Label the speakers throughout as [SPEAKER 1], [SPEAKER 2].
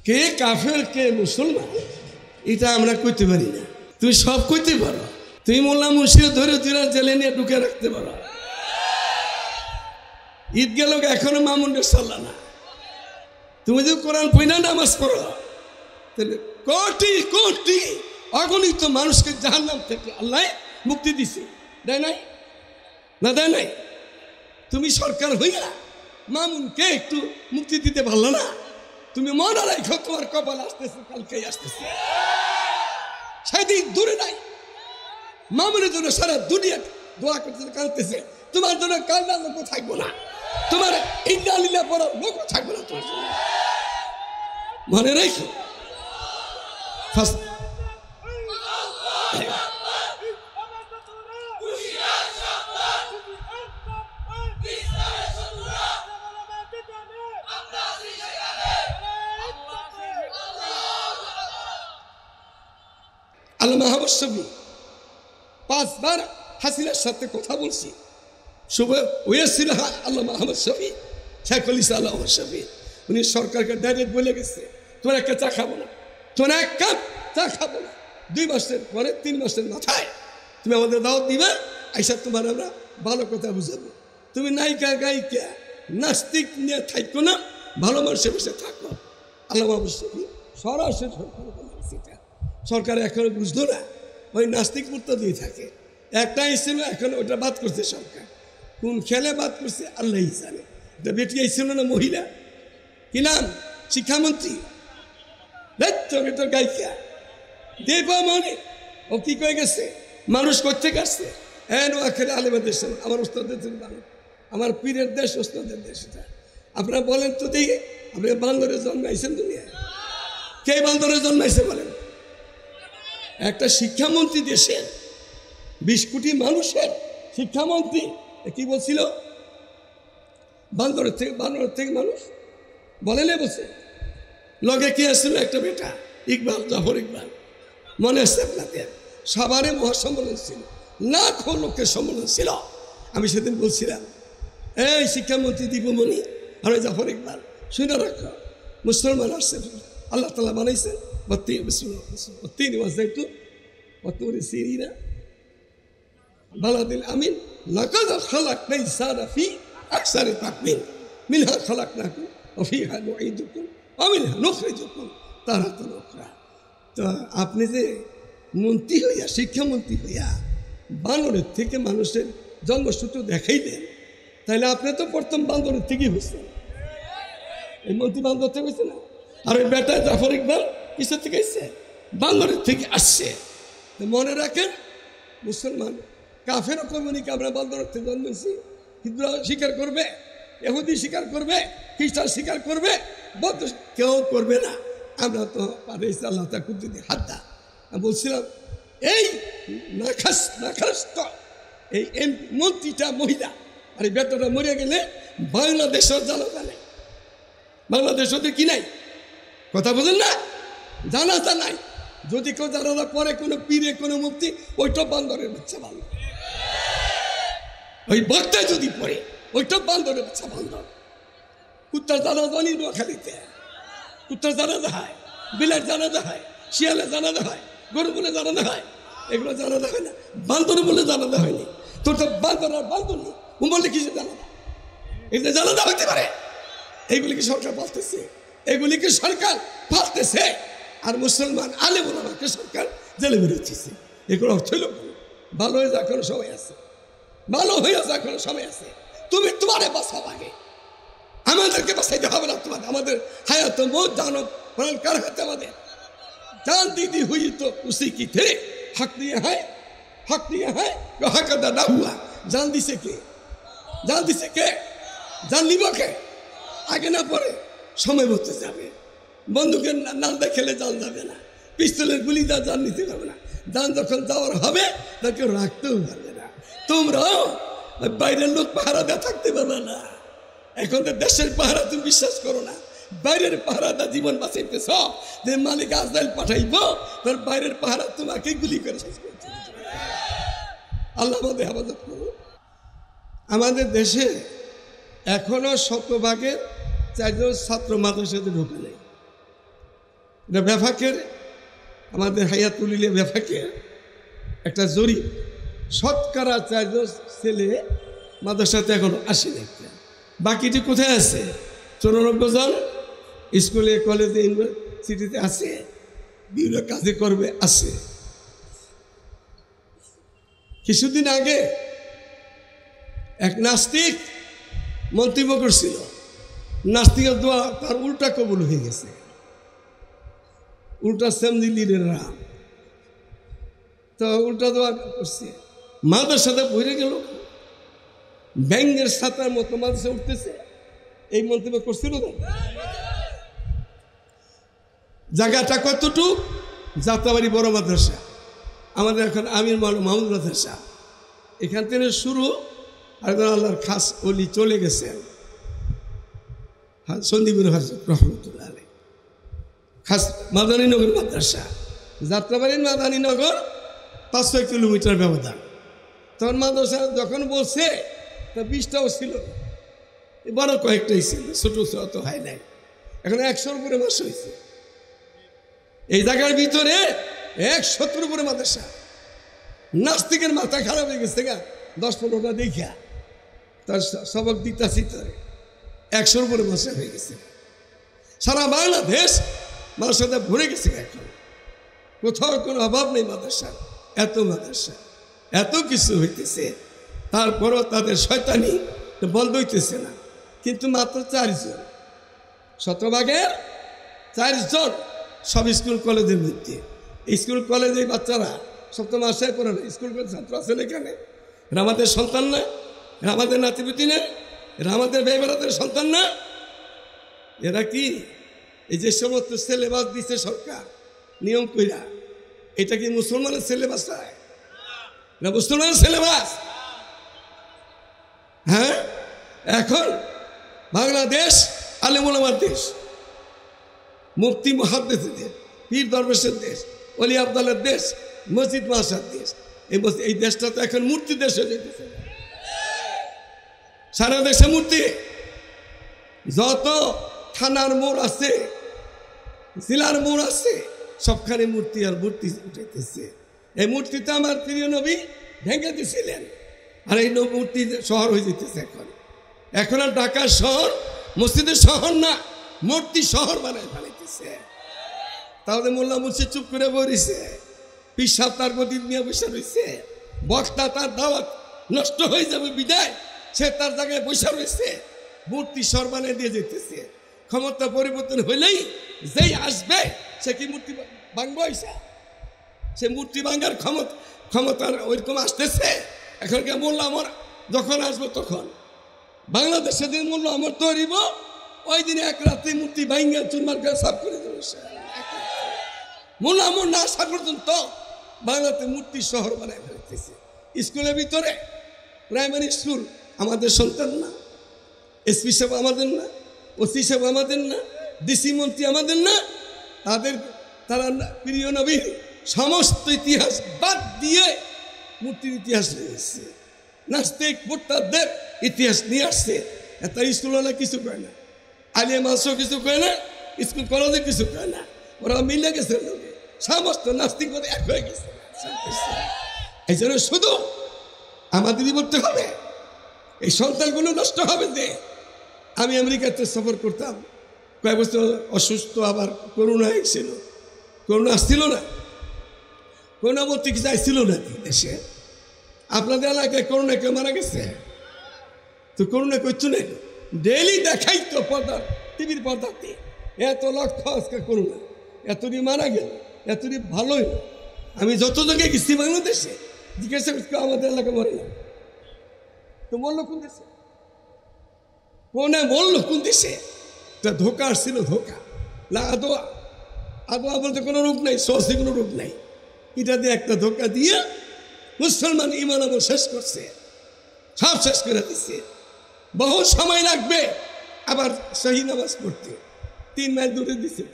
[SPEAKER 1] কে কাফের কে মুসলমান এটা আমরা কইতে পারি না। তুমি সব কইতে পারো, তুমি মোল্লা মুর্শিদ ধরে তুই জেলে নিয়ে ঢুকে রাখতে পারো। ঈদ গেল এখনো মামুনের চল্লা না। তুমি যদি কোরআন পড়া নামাজ পড়ো তাহলে কোটি কোটি অগণিত মানুষকে জাহান্নাম থেকে আল্লাহ মুক্তি দিছে, দেয় নাই? না দেয় নাই? তুমি সরকার হইয়া মামুনকে একটু মুক্তি দিতে পারলো না? তুমি মনে রাখো তোমার কপাল আসতেছে, কালকেই আসতেছে, সেদিন দূরে নাই। মামুনের জন্য সারা দুনিয়া দোয়া করতে কাঁদতেছে, তোমার জন্য কান্নার লোক থাকবো না, তোমার ইন্না লীলা পড়ার লোক থাকবো না তোমার জন্য। মনে রাখো আল্লামা আহমদ শফী 5 বার হাসিনার সাথে কথা বলছি। হয়েছিল আল্লামা আহমদ শফী, শেখুল ইসলাম আহমদ শফী, উনি সরকারকে ডাইরেক্ট বলে গেছে তোমার একটা চা খাবো না, তোমার এক কাপ চা খাবো না। 2 মাসের পরে 3 মাসের মাথায় তুমি আমাদের দাওয়াত দিবে, আইসা তোমার আমরা ভালো কথা বুঝাবো। তুমি নায়িকা গায়িকা নাস্তিক নিয়ে থাকো না, ভালো মানুষের বসে থাকো। আল্লামা আহমদ শফী সরাসরি সরকার, সরকার এখনো বুঝলো না, ওই নাস্তিক মুক্ত দিয়ে থাকে। একটাই ছিল, এখন ওটা বাদ করছে সরকার। কোন খেলে বাদ করছে আল্লাহ জানে। এটা বেটি ছিল না মহিলা, কি নাম? শিক্ষামন্ত্রী, গায়িকা দেবা মনে। ও কি কয়ে গেছে? মানুষ করতে গেছে আলেমাদের সামনে, আমার ওস্তাদের মানুষ, আমার পীরের দেশ, ওস্তাদের দেশ। আপনারা বলেন তো দেখে, আপনি বান্দরে জন্মাইছেন দুনিয়ায়? কে বান্দরে জন্মাইছে বলেন? একটা শিক্ষামন্ত্রী, দেশের 20 কোটি মানুষের শিক্ষামন্ত্রী কি বলছিল? বান্দরের থেকে মানুষ বলেন বলছে। লগে কি আসছিল? একটা বেটা ইকবাল, জাফর ইকবাল, মনে আছে আপনাদের? সবারে মহাসম্মেলন ছিল, লাখো লোকের সম্মেলন ছিল। আমি সেদিন বলছিলাম, এই শিক্ষামন্ত্রী দীপুমণি আর জাফর ইকবাল, শুনে রাখো, মুসলমান আসছে, আল্লাহ তাআলা বানাইছেন সিরিনা বালাদিল আমিন, লাকাদ খালাকনা ইনসানা ফি আকসারি তাকওয়িম, মিনহা খালাকনাকুম ওয়া ফিহা নুঈদুকুম ওয়া মিনহা নুখরিজুকুম তারাতান উখরা। তো আপনি যে মন্ত্রী হইয়া, শিক্ষামন্ত্রী হইয়া বানরের থেকে মানুষের জন্মসূত্র দেখাইলেন, তাহলে আপনি তো প্রথম বান্দরের থেকেই হয়েছেন। এই মন্ত্রী বান্দর থেকে হয়েছে না? আর ওই বেটা জাফর ইকবাল কিসের থেকে আসছে? বান্দরের থেকে আসছে। মনে রাখেন, মুসলমান কাফেরও কমিউনিকে আমরা বান্দরের থেকে জন্মেছি। হিন্দুরা স্বীকার করবে, ইহুদি স্বীকার করবে, খ্রিস্টান স্বীকার করবে, বৌদ্ধ কেউ করবে না। আমরা তো পারেছি আল্লাহ তা করতে দিই হাত দা। আমি বলছিলাম, এই এই মন্ত্রীটা মহিলা আর এই বেটাটা মরে গেলে বাংলাদেশের জানাজা নেই। বাংলাদেশ ওদের কি নাই? কথা বলেন না, জানাজা নাই। যদি কেউ জানাজা পরে কোনো পীরে, কোনো মুক্তি, ওইটা বান্দরের বাচ্চা বান্দর। ওই বক্তায় যদি পড়ে, ওইটা বান্দরের বাচ্চা বান্দর। কুত্তার জানাজা নিয়ে নোয়াখালীতে কুত্তার জানাজা হয়, বিলের জানাজা হয়, শিয়ালের জানাজা হয়, গরু বলে জানাজা হয়, এগুলো জানাজা হয় না। বান্দর বলে জানাজা হয়নি। তোর তো বান্দর আর বান্দর নেই, ও বললে কিছু জানাজা, এগুলো জানাজা হইতে পারে? এইগুলিকে সরকার পালতেছে, এগুলিকে সরকার পালতেছে। আর মুসলমান আলেম ওলামাকে সরকার জেলে বেরোচ্ছে। এগুলো অর্থ হইল ভালো হয়ে যা, এখনো সময় আছে, ভালো হয়ে যা, এখনো সময় আছে। তুমি তোমারে বাঁচাও আগে, আমাদেরকে বাঁচাইতে হবে না। তোমার আমাদের হায়াত মত জানো কার হাতে? আমাদের জান দিদি হুই তো উসি কি थे हक दिया है, हक दिया है, हक अदा ना हुआ। জান দিছে কে? জান দিছে কে? জান নিব কে? আগে না পরে সময় মতো যাবে। বন্দুকের নালদা খেলে জান যাবে না, পিস্তলের গুলি যা জান নিতে পারবে না। জান যখন যাওয়ার হবে তাকে রাখতেও পারবে না। তোমরাও বাইরের লোক পাহারা দেওয়া থাকতে পারবে না। এখন তো দেশের পাহারা তুমি বিশ্বাস করো না, বাইরের পাহারাটা জীবন বাঁচাইতেছ। যে মালিক আজরাইল পাঠাইব, তোর বাইরের পাহারা তোমাকে গুলি করে শেষ করতে। আল্লাহ আমাদের হেফাজত করুন। আমাদের দেশে এখনো 100 ভাগের 4 জন ছাত্র মাদ্রাসাতে ঢুকে নেই। এটা বেফাকের, আমাদের হায়াতুলিয়া বেফাকের একটা জরিপ, শতকরা 4 জন ছেলে মাদ্রাসাতে এখনো আসেনি। বাকিটি কোথায় আছে? 94 জন স্কুলে, কলেজে, ইউনিভার্সিটিতে আছে, বিভিন্ন কাজে করবে আছে। কিছুদিন আগে এক নাস্তিক মন্তব্য করছিল, নাস্তিকের দোয়া তার উল্টা কবুল হয়ে গেছে, উল্টা সেমদিলির রাম। তো উল্টা দোয়া করছে, মাদ্রাসাতে ভরে গেল, ব্যাঙ্গের ছাতার মতো মাদ্রাসা উঠতেছে। এই মন্তব্য করছিল না? জায়গাটা কতটুক? যাত্রাবাড়ি বড় মাদ্রাসা, আমাদের এখন আমির মাহমুদ মাদ্রাসা, এখান থেকে শুরু। আর আল্লাহর খাস অলি চলে গেছেন সন্দীপুর হযরত রহমতুল্লাহ আলাইহি, খাস মাদানীনগর মাদ্রাসা, যাত্রাবাড়ির মাদানীনগর 500 কিলোমিটার ব্যবধান। তখন মাদ্রাসা যখন বলছে তা 20টাও ছিল, বড় কয়েকটাই ছিল, ছোট ছোট হয় নাই। এখন 100-র উপরে মাস হয়েছে। এই জায়গার ভিতরে 170-র উপরে মাদ্রাসা। নাস্তিকের মাথা খারাপ হয়ে গেছে গা, 10-15টা দেখা তার সবক দিতাছি, তার 100-র উপরে মাদ্রাসা হয়ে গেছে। সারা বাংলাদেশ মাদ্রাসাতে ভরে গেছে। এখন কোথাও কোনো অভাব নেই মাদ্রাসার, এত মাদ্রাসা, এত কিছু হইতেছে, তারপরও তাদের শয়তানি বন্ধ হইতেছে না। কিন্তু মাত্র 4 জন, 100 4 জন সব স্কুল কলেজের মধ্যে। স্কুল কলেজে বাচ্চারা সপ্তম আশায় পড়ে না, স্কুল কলেজ ছাত্র আছেন এখানে, এরা আমাদের সন্তান না, এরা আমাদের নাতিপুতি না, এরা আমাদের ব্যয়বেড়াদের সন্তান না। এরা কি এই যে সমস্ত সিলেবাস দিচ্ছে সরকার নিয়ম কইরা, এটা কি মুসলমানের সিলেবাস? না মুসলমানের সিলেবাস? হ্যাঁ, এখন বাংলাদেশ আলেম ওলামার দেশ, মুফতি মুহাদ্দিসের দেশ, পীর দরবেশের দেশ, ওলি আব্দালের দেশ, মসজিদ মাসার দেশ। এই দেশটা তো এখন মূর্তি দেশ হয়ে যেতেছে। সারা দেশে মূর্তি, যত থানার মোড় আছে, জেলার মোড় আছে, সবখানে মূর্তি আর মূর্তি উঠেছে। এই মূর্তিতে আমার প্রিয় নবী ভেঙে দিয়েছিলেন, আর এই মূর্তি শহর হয়ে যেতেছে। এখন আর ঢাকার শহর মসজিদের শহর না, মূর্তি শহর বানায় ফেলাইতেছে। তাহলে মোল্লা মুর্শিদ চুপ করে বসেছে, পিসাব তার গদি নিয়ে বসে রয়েছে, বক্তা তার দাওয়াত নষ্ট হয়ে যাবে বিদায় সে তার জায়গায় বসে রয়েছে, মূর্তি শহর বানিয়ে দিয়ে যেতেছে। ক্ষমতা পরিবর্তন হইলেই যেই আসবে সে কি মূর্তি ভাঙবো? সে মূর্তি ভাঙার ক্ষমতা ওইরকম আসতেছে। এখনকার মোল্লা আমার যখন আসবো তখন বাংলাদেশে দিন মোল্লা আমার তৈরিব, ওই দিনে এক রাত্রে মূর্তি ভাঙ্গা চুরমার করে সাফ করে দেবে। মোল্লা আমার না আসা পর্যন্ত বাংলাতে মূর্তি শহর বানায় ফেলতেছে। স্কুলের ভিতরে প্রাইমারি স্কুল আমাদের সন্তান না, এসপি সাহেব আমাদের না, ওসি সাহেব আমাদের না, ডিসি মন্ত্রী আমাদের না, তারা প্রিয় নবীর সমস্ত ইতিহাস বাদ দিয়ে মূর্তির ইতিহাস রয়েছে। নাস্তিক মোর্তাদের ইতিহাস নিয়ে আসছে। তার স্কুল হলে কিছু কয় না, আলিয়া মাসও কিছু কয় না, স্কুল কলেজে কিছু কয় না, ওরা মিলে গেছে, সমস্ত নাস্তিক মধ্যে এক হয়ে গেছে। এই জন্য শুধু আমাদেরই বলতে হবে, এই সন্তানগুলো নষ্ট হবে। যে আমি আমেরিকাতে সফর করতাম, কয়েক বছর অসুস্থ, আবার করোনা এসেছিল, করোনা আসছিল না, করোনা বলতে কিছু আসছিল না দেশে। আপনাদের এলাকায় করোনা কেউ মারা গেছে? তো করোনা করছো না, ডেইলি দেখাই তো পর্দা, টিভির পর্দাতে এত লক্ষ আজকে করোনা, এতটি মারা গেল, এতটি ভালোই। আমি যত জায়গায় গেছি বাংলাদেশে জিজ্ঞাসা করছি আমাদের এলাকা মরে না, তো বললো কোন দেশে, কোনে বললো কোন দেশে? তা ধোকা আসছিল, ধোকা না, আদোয়া বলতে কোনো রূপ নাই, সহজে কোনো রূপ নাই। এটা দিয়ে একটা ধোকা দিয়ে মুসলমান ইমান আমল শেষ করছে, সব শেষ করে দিচ্ছে। বহু সময় লাগবে আবার সহি নামাজ পড়তে, 3 মাইল দূরে দিছে,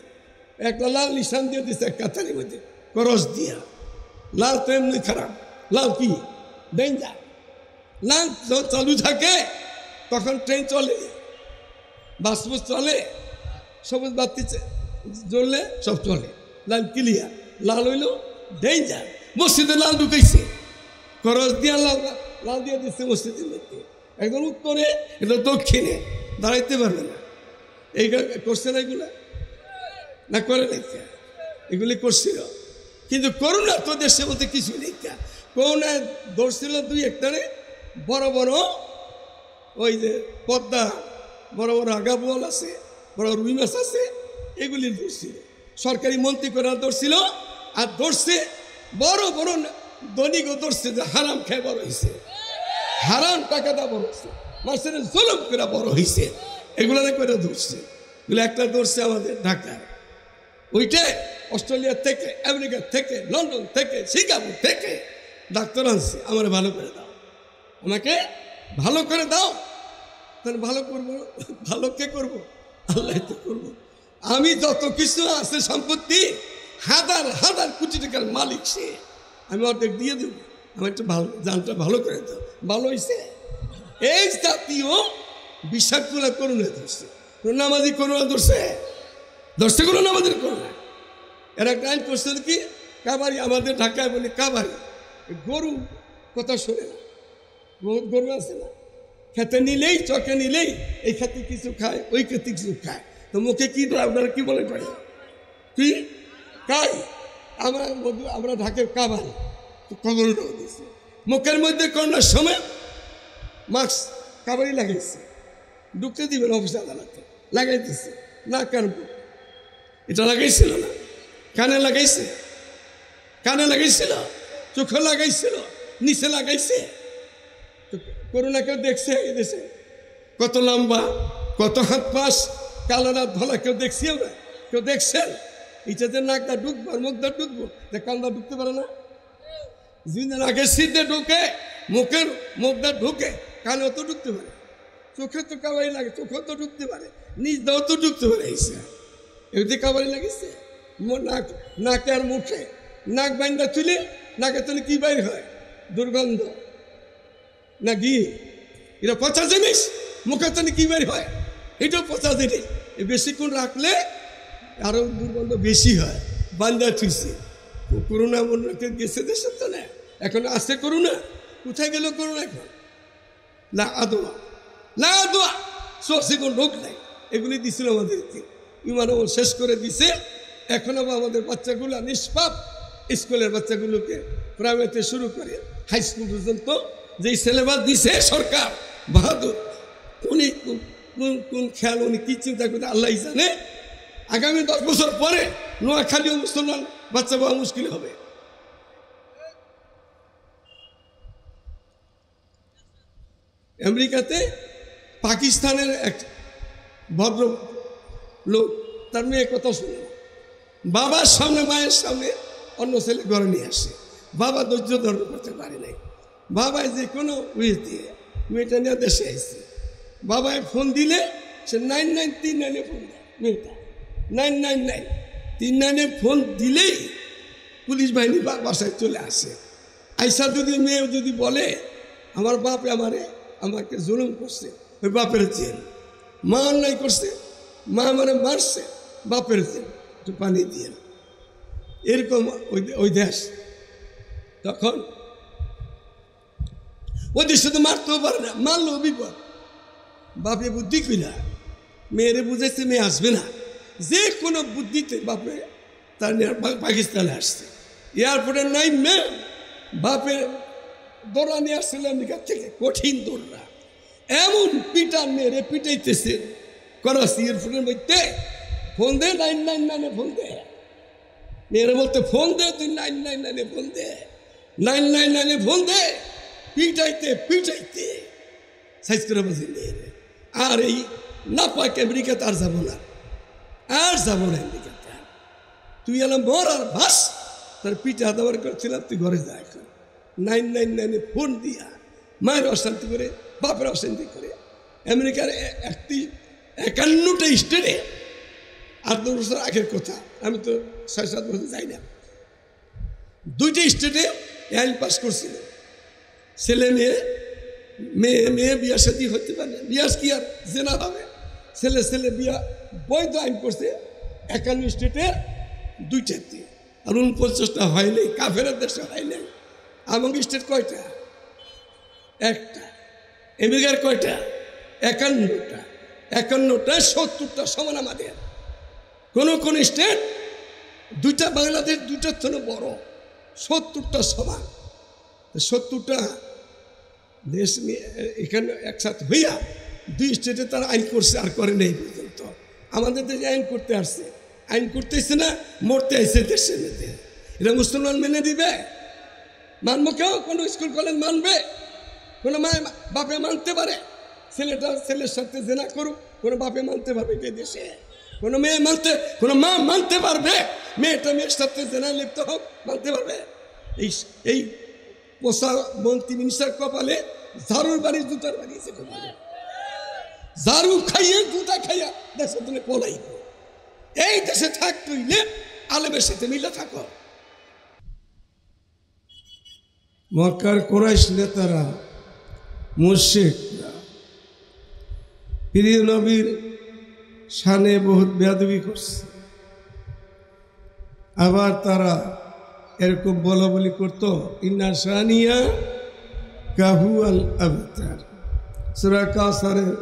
[SPEAKER 1] একটা লাল নিশান দিয়ে দিচ্ছে এক কাতারের মধ্যে করস দিয়া। লাল তো এমনি খারাপ, লাল কি ডেঞ্জার। লাল যখন চালু থাকে তখন ট্রেন চলে, বাস বুস চলে, সবুজ বাতি জ্বললে সব চলে, লাইন ক্লিয়ার। লাল হইল ডেঞ্জার। মসজিদে লাল ঢুকাইছে, খরচ দিয়া লাল দিয়ে দিচ্ছে মসজিদের মধ্যে, একদম উত্তরে, এটা দক্ষিণে, দাঁড়াইতে পারবে না। এই করছে না এগুলা, না করে নাই? এগুলি করছিল, কিন্তু করোনা তো দেশের মধ্যে কিছু নেই। করোনা ধরছিল দুই একটারে বড় বড় ওই যে পদ্মা, বড় বড় আগা বোয়াল আছে, বড় রুই মাছ আছে, এগুলি ধরছিল। সরকারি মন্ত্রী করে ধরছিল, আর ধরছে বড় বড় দনিকও ধরছে, যে হারাম খেয়ে বড় হয়েছে, হারাম টাকাটা বড় হয়েছে, মাছের জলম করে বড় হয়েছে, এগুলো করে ধরছে। এগুলো একটা ধরছে আমাদের ঢাকায়, ওইটা অস্ট্রেলিয়া থেকে, আমেরিকা থেকে, লন্ডন থেকে, শিকাগো থেকে ডাক্তার আনছে, আমার ভালো করে দাও, আমাকে ভালো করে দাও। তাহলে ভালো করবো, ভালো কে করবো? আল্লাহ তো করবো। আমি যত কিছু আছে সম্পত্তি, হাজার হাজার কোটি টাকার মালিক সে, আমি অর্ধেক দিয়ে দেবো, আমার একটু ভালো জানটা ভালো করে দাও। ভালো হয়েছে? এই জাতীয় বিষাক্তগুলা করোনা ধরছে, নামাজি করোনা ধরছে, ধরছে কোনো নামাজের করোনা। এরা একটা আইন করছে কি, কাবারি, আমাদের ঢাকায় বলি কাবারি, গরু কথা শোনে না, বহুত গরু আছে না, খেতে নিলেই, চকে নিলেই এই খেতে কিছু খায়, ওই খেতে কিছু খায়, তো মুখে কি আপনারা কি বলে করে কি খাই? আমরা ঢাকের কাবারি, তো কবর দিচ্ছে মুখের মধ্যে করোনার সময় মাস্ক কাবারি লাগাইছে, ঢুকতে দিবেন অফিস আদালতে, লাগাইতেছে না কেন? এটা লাগাইছিল না, কানে লাগাইছে, কানে লাগাইছিল, চোখে লাগাইছিল, নিচে লাগাইছে। করোনা কেউ দেখছে এই দেশে? কত লম্বা, কত হাত পাশ, কালো রাত ধলা, কেউ দেখছি আমরা? কেউ দেখছেন? ইচ্ছাতে নাকটা ঢুকবো আর মুখটা ঢুকবো, কানটা ঢুকতে পারে না। যদি নাকের সিদ্ধে ঢুকে, মুখের মুখটা ঢুকে, কানেও তো ঢুকতে পারে, চোখে তো কাবারি লাগে, চোখেও তো ঢুকতে পারে, নিজ দাও তো ঢুকতে পারে। এমনি কাবারি লাগিয়েছে নাক, নাকে আর মুখে, নাক বাইন্দা তুলে, নাকে তুলে কি বাইর হয়? দুর্গন্ধ না ঘি, এটা পচা জিনিস। মুখে তুলে কি বাইর হয়? এটাও পচা জিনিস। বেশিক্ষণ রাখলে আরো দুর্গন্ধ বেশি হয়। বান্দা থুইছে, করোনা মনে গেছে দেশে তো না, এখন আসছে করোনা, কোথায় গেল করোনা? এখন না আদোয়া, না আদোয়া, সবসে কোন রোগ নাই, এগুলি দিছিল আমাদেরকে, ইমান শেষ করে দিছে। এখন আবার আমাদের বাচ্চাগুলো নিষ্পাপ, স্কুলের বাচ্চাগুলোকে প্রাইমারিতে শুরু করে হাই স্কুল পর্যন্ত যেই সিলেবাস দিছে সরকার, বাহাদুর, উনি কোন খেয়াল, উনি কি চিন্তা করে আল্লাহ জানে। আগামী 10 বছর পরে নোয়াখালীও মুসলমান বাচ্চা পাওয়া মুশকিল হবে। আমেরিকাতে পাকিস্তানের এক ভদ্র লোক, তার মেয়ে কথা শুনে বাবার সামনে, মায়ের সামনে অন্য ছেলে ঘরে নিয়ে আসে। বাবা ধৈর্য ধারণ করতে পারে নাই, বাবাই যে কোনো দিয়ে মেয়েটা নিয়ে দেশে আসছে। বাবাই ফোন দিলে সে 9939 ফোন দেয়, মেয়েটা 99939 ফোন দিলেই পুলিশ বাহিনী বাসায় চলে আসে। আইসা যদি মেয়ে যদি বলে আমার বাপে আমাকে জুলুম করছে, ওই বাপের জেল, মা অন্যায় করছে, মা মানে মারছে, বাপের জেল, একটু পানি দিয়ে, এরকম ওই দেশ। তখন ওদের শুধু মারতেও পারে না, মারলেও বিপদ। বাপে বুদ্ধি কইরা মেয়েরে বুঝাইছে, মেয়ে আসবে না, যে কোনো বুদ্ধিতে বাপে তার পাকিস্তানে আসছে। এয়ারপোর্টের নাই মেয়ে বাপে দৌড়া নিয়ে আসছিল আমেরিকা থেকে, কঠিন দৌড়া, এমন পিটার মেয়েরে পিটাইতেছে করাচি এয়ারপোর্টের মধ্যে। ফোন দে, 999 ফোন দে, মেয়েরা বলতে ফোন দে, তুই 999 ফোন দে, 999 ফোন দে, পিটাইতে পিটাইতে সাইজ করে বসে মেয়েরে। আর এই না পাক আমেরিকাতে আর যাবো না, আর যাবো না আমেরিকাতে, তুই এলাম মর আর ভাস। তার পিঠে হাতাবার করছিলাম, তুই ঘরে যা। এখন 999 ফোন দিয়া মায়ের অশান্তি করে, বাপের অশান্তি করে। আমেরিকার 51টা স্টেটে 8-9 বছর আগের কথা, আমি তো 6-7 বছর যাই না, 2টা স্টেটে আইন পাস করছিল, ছেলে মেয়ে বিয়া সাথী হতে পারে না, বিয়াস কি আর জেনা হবে, ছেলে বিয়া বৈধ আইন করছে। 51 স্টেটের 2টাতে, আর 49টা হয় নাই, কাফেরের দেশে হয় নাই। আমাকে স্টেট কয়টা? একটা। আমেরিকার কয়টা? 51টা। 51টা 70টা সমান আমাদের। কোন স্টেট 2টা বাংলাদেশ 2টার জন্য বড়, 70টা সমান। 70টা দেশ এখানে একসাথে হইয়া 2 স্টেটে তারা আইন করছে, আর করে নেই পর্যন্ত। আমাদের দেশে আইন করতে আসছে, আইন করতেছে না, মরতে আসছে দেশের মধ্যে। এটা মুসলমান মেনে দিবে? মানবো কেউ? কোনো স্কুল কলেজ মানবে? কোনো মা বাপে মানতে পারে ছেলেটা ছেলের সাথে জেনা করুক? কোনো বাপে মানতে পারবে এই দেশে? কোনো মেয়ে মানতে, কোনো মা মানতে পারবে মেয়েটা মেয়ের সাথে জেনা লিপ্ত হোক? মানতে পারবে? এই পোষা মন্ত্রী মিনিস্টার কপালে ঝাড়ুর বাড়ি জুতার বাড়িয়েছে কপালে। ঝাড়ু খাইয়ে জুতা খাইয়া দেশে তুমি পলাইব। এই দেশে থাকতে হইলে আলেমের সাথে মিলে থাকো। মক্কার কুরাইশ নেতারা, মুশরিকরা প্রিয় নবীর শানে বহুত বেয়াদবি করছে। আবার তারা এরকম বলা বলি করতো, ইন্না শানিয়া কাহু আল আবতার। সূরা কাউসারের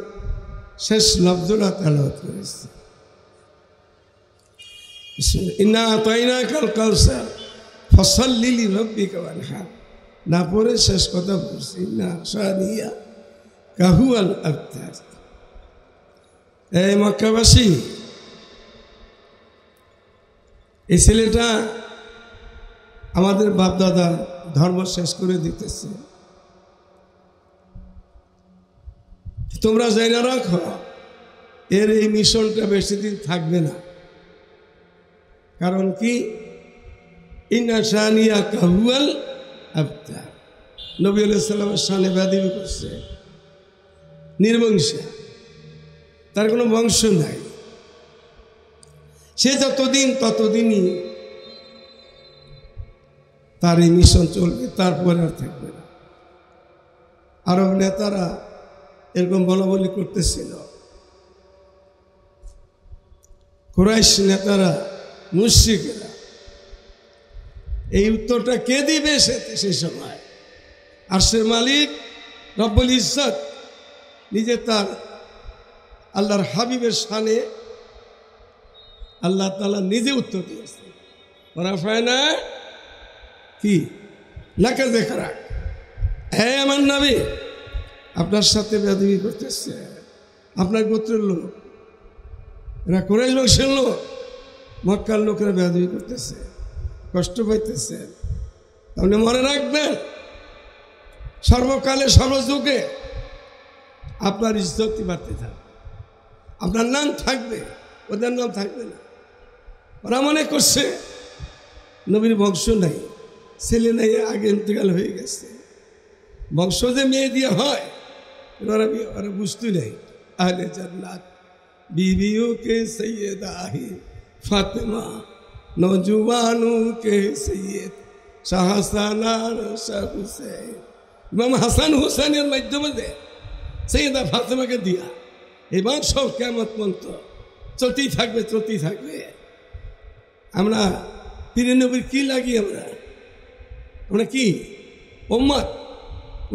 [SPEAKER 1] শেষ লফজটা তেলাওয়াত করেছে, ইন্না আতাইনাকাল কাউসার ফাসাল্লি লিরাব্বিকা ওয়ানহার। না পরে শেষ কথা বলছি, ইন্না শানিয়া কাহু আল আবতার। এই মক্কাবাসী, এই ছেলেটা আমাদের বাপদাদা ধর্ম শেষ করে দিতেছে। তোমরা জানা রাখো, এর এই মিশনটা বেশি দিন থাকবে না। কারণ কি? ইন্না শানিয়া কাহুয়াল আবতার। নবী আলাইহিস সালামের শানে বেয়াদবি করছে, নির্বংশা, তার কোনো বংশ নাই। সে যতদিন ততদিনই তার এই মিশন চলবে, তারপরে আর থাকবে না। আরব নেতারা এরকম বলা বলি করতেছিল। কুরাইশ নেতারা, মুশরিকরা। এই উত্তরটা কে দিবে সেই সময়? আরশের মালিক রব্বুল ইজ্জত নিজে তার আল্লাহর হাবিবের শানে আল্লাহ তাআলা নিজে উত্তর দিয়েছে। ওরাফায়না কি লাকা যিকরাক, হে আমার নবী, আপনার সাথে বেয়াদবি করতেছে আপনার গোত্রের লোক, এরা কুরাইশ বংশের লোক, মক্কার লোকেরা বেয়াদবি করতেছে, কষ্ট পাইতেছে। তাহলে মনে রাখবেন, সর্বকালে সর্বযুগে আপনার ইজ্জতই বাড়তে থাকবে, আপনার নাম থাকবে, ওদের নাম থাকবে না। ওরা মনে করছে নবীর বংশ নাই, ছেলে নাই, আগে ইন্তেকাল হয়ে গেছে। বংশ যে মেয়ে দিয়ে হয় ওরা বুঝতেই নেই। আহলে জান্নাত बीवियों के सैयद आही फातिमा, नौजवानों के सैयद শাহসানার শাহ হুসেন। ইমাম হাসান হুসেনের মাধ্যমে সৈয়দা ফাতেমাকে দিয়া এবার সব কিয়ামত পর্যন্ত চলতেই থাকবে, চলতেই থাকবে। আমরা পীরে নবীর কি লাগি? আমরা কি উম্মত?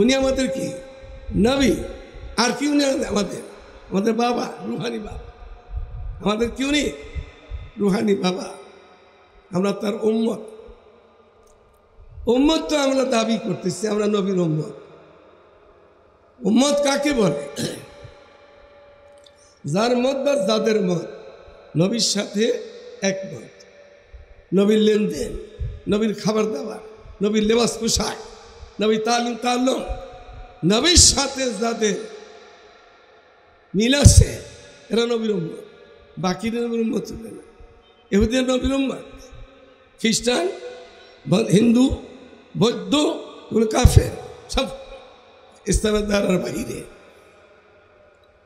[SPEAKER 1] উনি আমাদের কি নবী? আর কি উনি আমাদের বাবা, রুহানি বাবা। আমাদের কি উনি? রুহানি বাবা। আমরা তার উম্মত। উম্মত তো আমরা দাবি করতেছি আমরা নবীর উম্মত। উম্মত কাকে বলে? যার মত বা যাদের মত নবীর সাথে একমত, নবীর লেনদেন, নবীর খাবার দাবার, নবীর লেবাস পোশাক, নবীর তালিম তাল্লুম, নবীর সাথে যাদের মিল আছে এরা নবীর উম্মত। বাকিরা নবীর উম্মত হবে না। ইহুদিরা নবীর উম্মত, খ্রিস্টান, হিন্দু, বৌদ্ধ, কাফের, সব ইসলামের দায়রার বাইরে।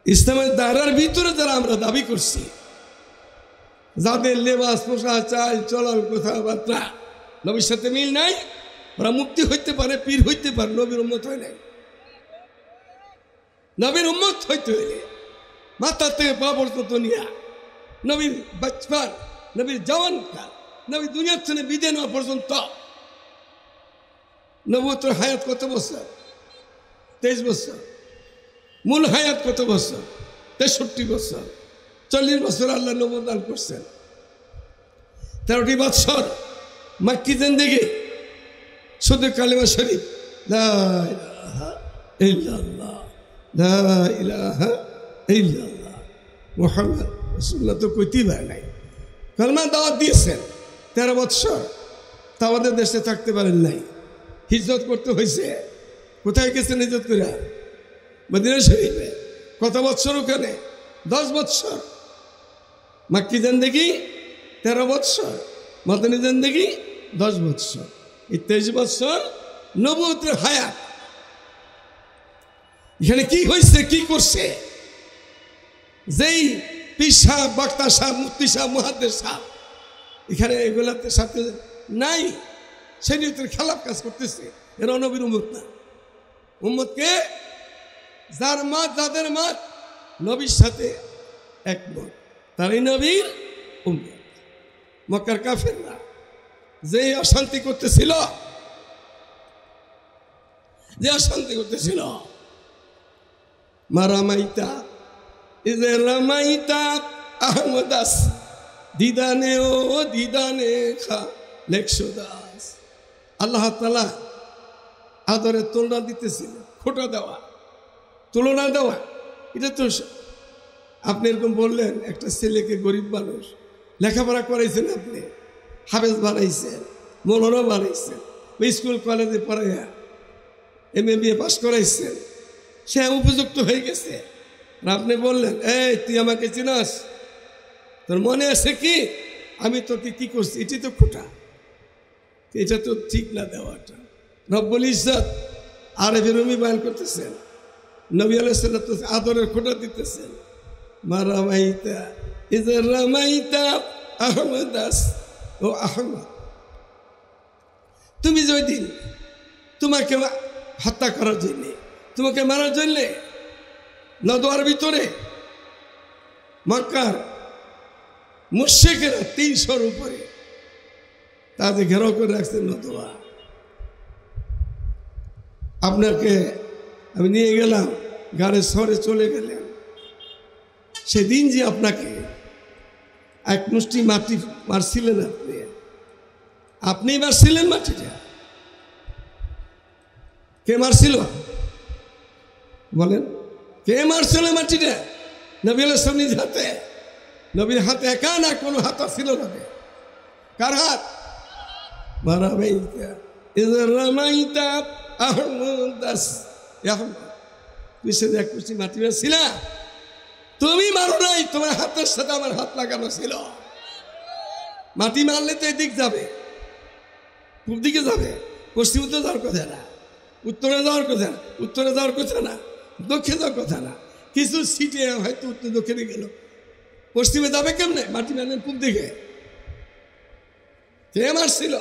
[SPEAKER 1] ইসলামের দায়রার ভিতরে যারা আমরা দাবি করছি, যাদের লেবাস পোশাক, চাল চলন, কথাবার্তা নবীর সাথে মিল নাই, ওরা মুক্তি হইতে পারে, পীর হইতে পারে, নবীর উম্মত হয় নাই। নবীর উম্মত হইতে হইলে মাথা থেকে পা পর্যন্ত নিয়া নবীর বাচ্চার নবীর জওয়ানকাল, নবী দুনিয়ার থেকে বিদায় নেওয়া পর্যন্ত নবুয়তের হায়াত কত বছর? 23 বছর। মূল হায়াত কত বছর? 63 বছর। 40 বছর আল্লাহ নবুয়ত দান করছেন। 13টি বছর মাক্কি জিন্দেগি, শুধু কালিমা শরীফ লা ইলাহা ইল্লাল্লাহ, লা ইলাহা ইল্লাল্লাহ মুহাম্মদ রাসূলুল্লাহ তো কইতেই পারে নাই। কালমা দাওয়াত দিয়েছেন 13 বছর, তা আমাদের দেশে থাকতে পারেন নাই, হিজরত করতে হয়েছে। কোথায় গেছেন হিজরত করে? মদিনা শরীফে। কত বছর ওখানে? 10 বছর। মাক্কি জিন্দেগি 13 বছর, মদিনা জিন্দেগি 10 বছর। এই 23 বছর নবুয়তের হায়াত। এখানে কি হয়েছে, কি করছে? যেই পীর সাহেব, বক্তা সাহেব, মুফতি সাহেব, মুহাদ্দিস সাহেব এখানে এগুলাতে সাথে নাই, শরীয়তের খেলাফ কাজ করতেছে, এরা নবীর উম্মত না। উম্মতকে যার মত, যাদের মত নবীর সাথে একমত, তারই নবীর উম্মত। মক্কার কাফেররা যে অশান্তি করতেছিল, মারামাইতা ইজে রামাইতা আহমদাস দিদানে ও দিদানে খা লেখশো দাস। আল্লাহ তাআলা আদরের তুলনা দিতেছিল, খোটা দেওয়া, তুলনা দেওয়া। এটা তো আপনি এরকম বললেন, একটা ছেলেকে গরিব মানুষ লেখাপড়া করাইছেন, আপনি হাফেজ বানাইছেন, মৌলানা বানাইছেন, স্কুল কলেজে পড়াইয়া MA BA পাস করাইছেন, সে উপযুক্ত হয়ে গেছে। আপনি বললেন, এই তুই আমাকে চিনাস? তোর মনে আছে কি আমি তোকে কি করছি? এটি তো খোটা, এটা তো ঠিক না দেওয়াটা। রব্বুল ইজ্জত আরবি রুমি বয়ান করতেছেন, নবী আলাইহিস সালাতু ওয়াস সালাম আদরের খোটা দিতেছেন। মারামাইতা ইজা রামাইতা আহমদাস ও আহমদ, তুমি যে ওই দিন তোমাকে হত্যা করার জন্য, তোমাকে মারার জন্য নদওয়ার ভিতরে মক্কার মুশরিকরা 300-র উপরে তাদের ঘেরাও করে রাখছেন নদওয়া। আপনাকে আমি নিয়ে গেলাম, গাড়ির শহরে চলে গেলেন। সেদিন যে আপনাকে এক মুষ্টি মাটি মারছিলেন, আপনি মারছিলেন মাটিটা। কে মারছিল বলেন? কে মারছিল মাটিটা? নবী আলাইহিস সালাম নিজ হাতে। নবীর হাতে একা না, কোনো হাত ছিল না। কার হাত? মারামাইতা ইজা রামাইতা আহমদাস। তুই সে এক মুষ্টি মাটি মারছিল, তুমি মারো নাই, তোমার হাতের সাথে আমার হাত লাগানো ছিল। মাটি মারলে তো এদিক যাবে, পূব দিকে যাবে, পশ্চিমে তো যাওয়ার কথা না, উত্তরে যাওয়ার কথা না, উত্তরে যাওয়ার কথা না, দক্ষিণে যাওয়ার কথা না। কিছু সিটে হয়তো উত্তর দক্ষিণে গেল, পশ্চিমে যাবে কেমনে? মাটি মারলে পূব দিকে। কে মারছিল?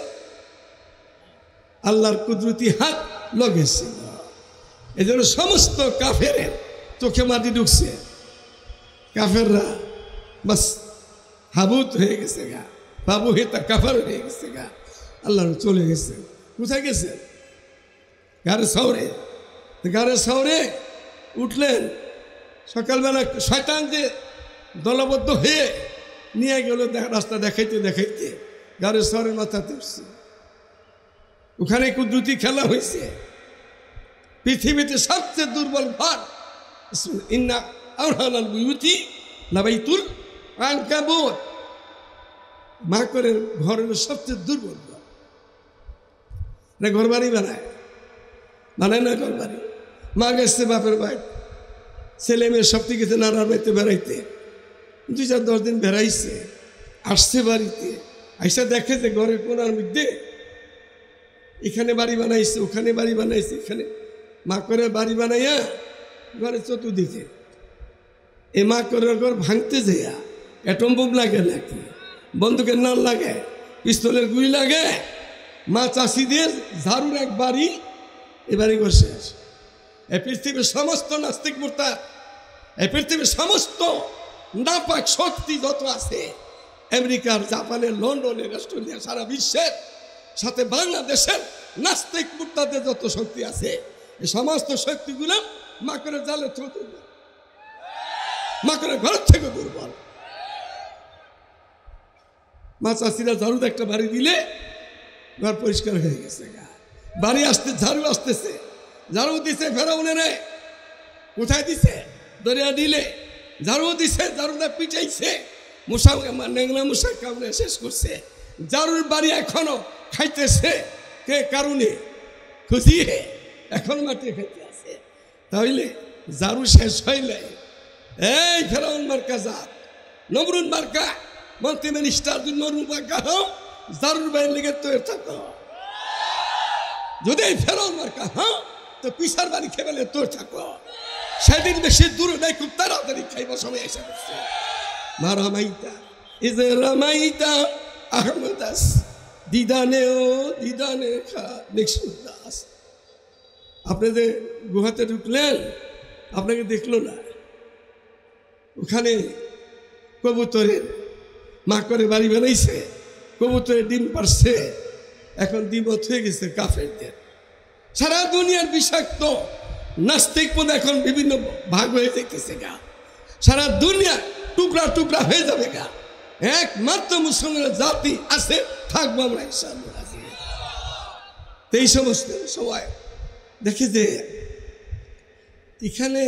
[SPEAKER 1] আল্লাহর কুদরতি হাত লগেছিল। এই জন্য সমস্ত কাফেরের চোখে মাটি ঢুকছে। কাফেররা বাস হাবুত হয়ে গেছে গা, বাবু হেতা কাফার হয়ে গেছে গা। আল্লাহ চলে গেছে। কোথায় গেছে? গাড়ি শহরে। গাড়ি শহরে উঠলেন সকালবেলা, শয়তান যে দলবদ্ধ হয়ে নিয়ে গেল রাস্তা দেখাইতে দেখাইতে গাড়ি শহরের মাথাতে উঠছে। ওখানে কুদরতি খেলা হয়েছে। পৃথিবীতে সবচেয়ে দুর্বল ঘর, ইন্না আওহানাল বুয়ুতি লাবাইতুল আনকাবুত, মা করে ঘর হলো সবচেয়ে দুর্বল ঘর। না ঘর বাড়ি বানায় না ঘর বাড়ি। মা গেছে বাপের বাড়ি, ছেলে মেয়ে সব থেকে গেছে নানার বাড়িতে বেড়াইতে। 2-4-10 দিন বেড়াইছে, আসছে বাড়িতে, আইসা দেখে যে ঘরের কোনার মধ্যে এখানে বাড়ি বানাইছে, ওখানে বাড়ি বানাইছে, এখানে মা করে বাড়ি বানাইয়া ঘরে চতুর্দিকে। এ মা করে ঘর ভাঙতে যাইয়া অ্যাটম বোম লাগে নাকি, বন্দুকের নাল লাগে, পিস্তলের গুলি লাগে। মা চাষিদের ঝাড়ুর এক বাড়ি, এ বাড়ি বসে আছে। এই পৃথিবীর সমস্ত নাস্তিক মুরতাদ, এই পৃথিবীর সমস্ত নাপাক শক্তি যত আছে, আমেরিকার, জাপানের, লন্ডনের, অস্ট্রেলিয়া, সারা বিশ্বের সাথে বাংলাদেশের নাস্তিক মুক্তাদের যত শক্তি আছে এই সমস্ত শক্তিগুলো মাকড়ের জালে দুর্বল, মাকড়ের ঘর থেকে দুর্বল। মা চাষিরা ঝাড়ু একটা বাড়ি দিলে ঘর পরিষ্কার হয়ে গেছে, বাড়ি আসতে ঝাড়ু আসতেছে, ঝাড়ু দিছে ফেরাউনে রে, কোথায় দিছে? দরিয়া দিলে ঝাড়ু দিছে, ঝাড়ুটা পিটাইছে, মশা নেংলা মশা কামড়ে শেষ করছে। ঝাড়ুর বাড়ি এখনো খাইতেছে কে কারণে খুশিয়ে এখন মাটি খাইতে আছে। তাহলে ঝাড়ু শেষ হইলে এই ফেরাউন মার্কা জাত, নমরুদ মার্কা মন্ত্রী মিনিস্টার নমরুদ মার্কা হও, ঝাড়ুর বাড়ির লেগে তৈরি থাকো। যদি ফেরাউন মার্কা হও তো পিসার বাড়ি খেয়ে তৈরি থাকো। সেদিন বেশি দূরে নেই, খুব তাড়াতাড়ি খাইব, সময় এসে গেছে। মা রামাইতা ইজে রামাইতা আহমদাস দিদানে ও দিদানে খা নিঃসুদাস। আপনি যে গুহাতে ঢুকলেন, আপনাকে দেখলো না, ওখানে কবুতরের মা করে বাড়ি বানাইছে, কবুতরের ডিম পারছে, এখন ডিমত হয়ে গেছে কাফেরদের। সারা দুনিয়ার বিষাক্ত নাস্তিক মনে এখন বিভিন্ন ভাগ হয়ে যেতেছে গা, সারা দুনিয়া টুকরা টুকরা হয়ে যাবে গা। একমাত্র মুসলমানের জাতি আছে, থাকবো আমরা ইনশাআল্লাহ। এই সমস্ত সবাই দেখে যে এখানে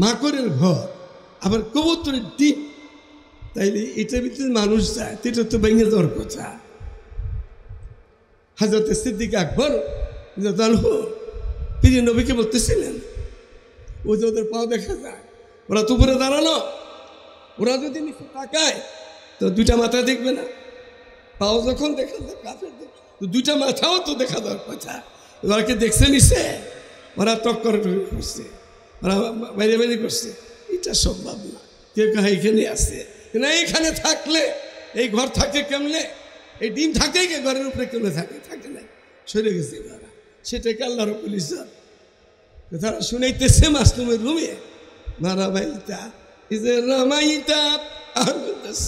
[SPEAKER 1] মাকড়ের ঘর, আবার কবুতরের ডিম, তাইলে এটার ভিতরে মানুষ যায়, এটা তো ভেঙে যাওয়ার কথা। হযরত সিদ্দিক আকবর প্রিয় নবীকে বলতেছিলেন, ও যে ওদের পাও দেখা যায়, ওরা তো উপরে দাঁড়ানো, ওরা যদি নিচে তাকায় তো দুইটা মাথা দেখবে না, পাও যখন দেখা যায় কাফের তো দুইটা মাথাও তো দেখা দেওয়ার কথা। ওরা কি দেখছে নিছে? ওরা টক্কর করছে, ওরা বাইরে বাইরে করছে, এটা সম্ভব না। কেউ কে এখানে আছে না, এখানে থাকলে এই ঘর থাকে কেমনে, এই ডিম থাকে কে ঘরের উপরে কেমনে থাকে? থাকে না, সরে গেছে ঘরা, সেটাকে আল্লাহর পুলিশ তারা শুনাইতেছে মাসলুমের রুমে। মারা বাইতা ইজে রামাইতা আহমদাস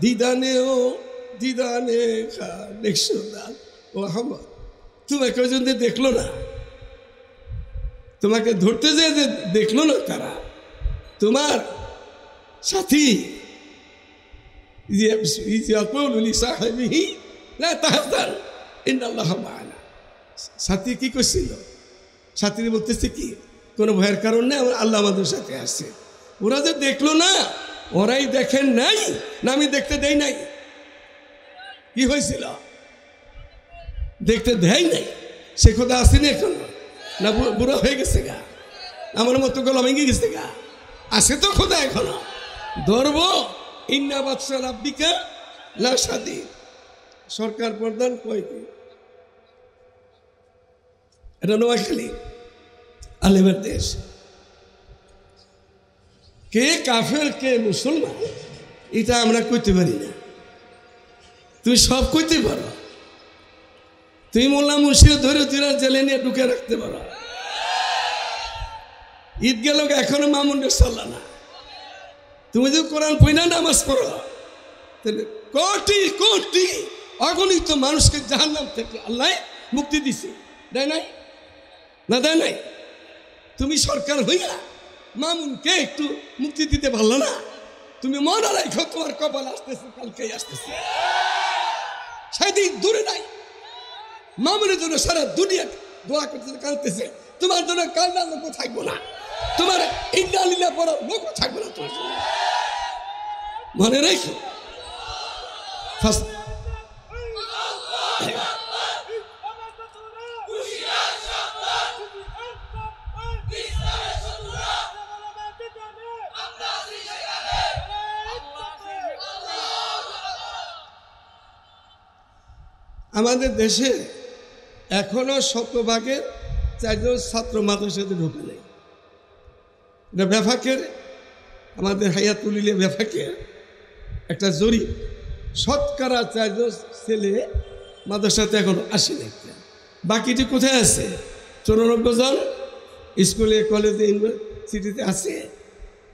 [SPEAKER 1] দিদানে ও দিদানে খা নিঃসুদাস। ও আহমদ, তোমাকে ওই জন্য দেখলো না, তোমাকে ধরতে যে দেখলো না তারা, তোমার সাথী সাথী কি করছিল? সাথী বলতেছে কি, কোনো ভয়ের কারণ নেই, আল্লাহ আমাদের সাথে আসছে। ওরা যে দেখলো না, ওরাই দেখেন নাই না আমি দেখতে দেই নাই? কি হয়েছিল? দেখতে দেয় নাই, সে খোদা আসেনি এখনো না? বুড়া হয়ে গেছে গা, আমার মতো গলা ভেঙে গেছে গা, আসে তো খোদা এখনো। ধরবো ইন্না বাদশা রাব্বিকা লা শাদীদ। সরকার প্রধান কয়টি? এটা নোয়াখালী, আলেমের দেশ। কে কাফের কে মুসলমান এটা আমরা কইতে পারি না। তুমি সব কইতে পারো, তুমি মোল্লা মুর্শিদ ধরে তুই জেলে নিয়ে ঢুকে রাখতে পারো। ঈদ গেল এখনো মামুনের সাল্লা না, তুমি যদি কোরআন পড়া নামাজ পড়ো তাহলে কোটি কোটি অগণিত মানুষকে জাহান্নাম থেকে আল্লাহ মুক্তি দিছে, দেয় নাই? না দেয় নাই? তুমি সরকার হইয়া মামুনকে একটু মুক্তি দিতে পারলো না? তুমি মনে রাখো তোমার কপাল আসতেছে, কালকেই আসতেছে, সেদিন দূরে নাই। মামুনের জন্য সারা দুনিয়া দোয়া করতেছে, কাঁদতেছে, তোমার জন্য কান্নার লোক থাকবো না, তোমার ইন্না লিল্লাহ পড়ার লোক থাকবো না তোমার জন্য। মনে রাখো আমাদের দেশে এখনো 100% 4 জন ছাত্র মাদ্রাসাতে ঢুকে নেই। এটা বেফাকের, আমাদের হায়াতুলিলে বেফাকের একটা জরিপ, শতকরা 4 জন ছেলে মাদ্রাসাতে এখন আসে না। বাকিটি কোথায় আছে? 94 জন স্কুলে কলেজে ইউনিভার্সিটিতে আছে,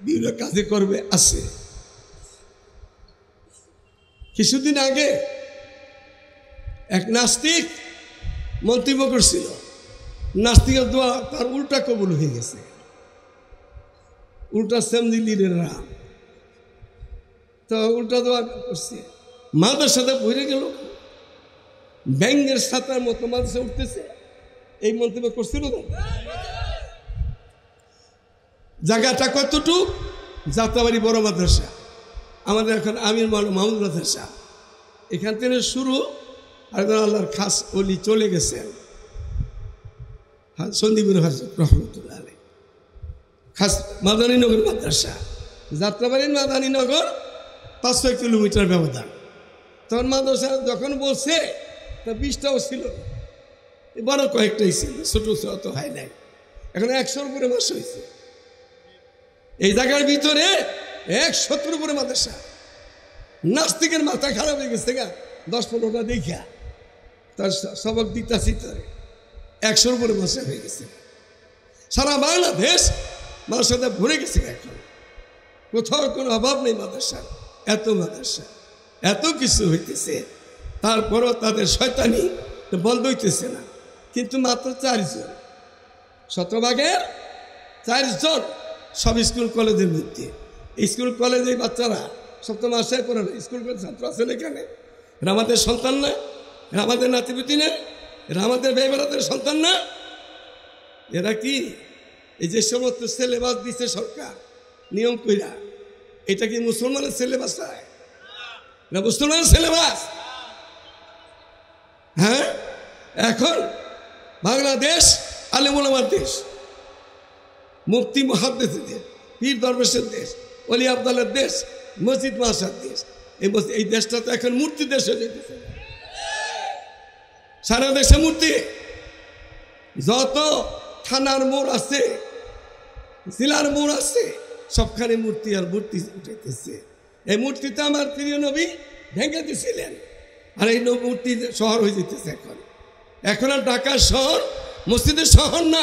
[SPEAKER 1] বিভিন্ন কাজে করবে আছে। কিছুদিন আগে এক নাস্তিক মন্তব্য করছিল, নাস্তিকের দোয়া তার উল্টা কবুল হয়ে গেছে, উল্টা সেমদিলির রাম। তো উল্টা দোয়া করছে, মাদ্রাসাতে ভরে গেল, ব্যাঙ্গের সাতার মতো মাদ্রাসা উঠতেছে। এই মন্তব্য করছিল না? জায়গাটা কতটুক? যাত্রাবাড়ি বড় মাদ্রাসা, আমাদের এখন আমির মাহমুদ মাদ্রাসা, এখান থেকে শুরু। আর আল্লাহর খাস অলি চলে গেছেন সন্দীপুর হাজরত রহমতুল্লাহ আলাইহি, খাস মাদানীনগর মাদ্রাসা, যাত্রাবাড়ির মাদানীনগর 500 কিলোমিটার ব্যবধান। তখন মাদ্রাসা যখন বলছে তা 20টাও ছিল, বড় কয়েকটাই ছিল, ছোট ছোট হয় নাই। এখন 100-র উপরে মাস হয়েছে। এই জায়গার ভিতরে 170-র উপরে মাদ্রাসা। নাস্তিকের মাথা খারাপ হয়ে গেছে গা, 10-15টা দেখা তার সবক দিতাছি, তারে 100-র উপরে মাদ্রাসা হয়ে গেছে। সারা বাংলাদেশ মাদ্রাসাতে ভরে গেছে। এখন কোথাও কোনো অভাব নেই মাদ্রাসার, এত মাদ্রাসা, এত কিছু হইতেছে। তারপরও তাদের শয়তানি বন্ধ হইতেছে না। কিন্তু মাত্র 4 জন, 17 ভাগের 4 জন সব স্কুল কলেজের মধ্যে। স্কুল কলেজে বাচ্চারা সপ্তম আশায় পড়ে না, স্কুল কলেজ ছাত্র আছেন এখানে। এরা আমাদের সন্তান না? এরা আমাদের নাতিপুতি না? এরা আমাদের ভাইবেরাদের সন্তান না? এরা কি এই যে সমস্ত সিলেবাস দিচ্ছে সরকার নিয়ম কইরা, এটা কি মুসলমানের সিলেবাস? না মুসলমানের সিলেবাস? হ্যাঁ, এখন বাংলাদেশ আলেম ওলামার দেশ, মুফতি মুহাদ্দিসের দেশ, পীর দরবেশের দেশ, ওলি আব্দালের দেশ, মসজিদ মাসার দেশ। এই দেশটা তো এখন মূর্তি দেশ হয়ে যেতেছে। সারা দেশে মূর্তি, যত থানার মোড় আছে, জেলার মোড় আছে, সবখানে মূর্তি আর মূর্তি উঠেছে। এই মূর্তিতে আমার প্রিয় নবী ভেঙে দিয়েছিলেন, আর এই মূর্তি শহর হয়ে যেতেছে। এখন আর ঢাকার শহর মসজিদের শহর না,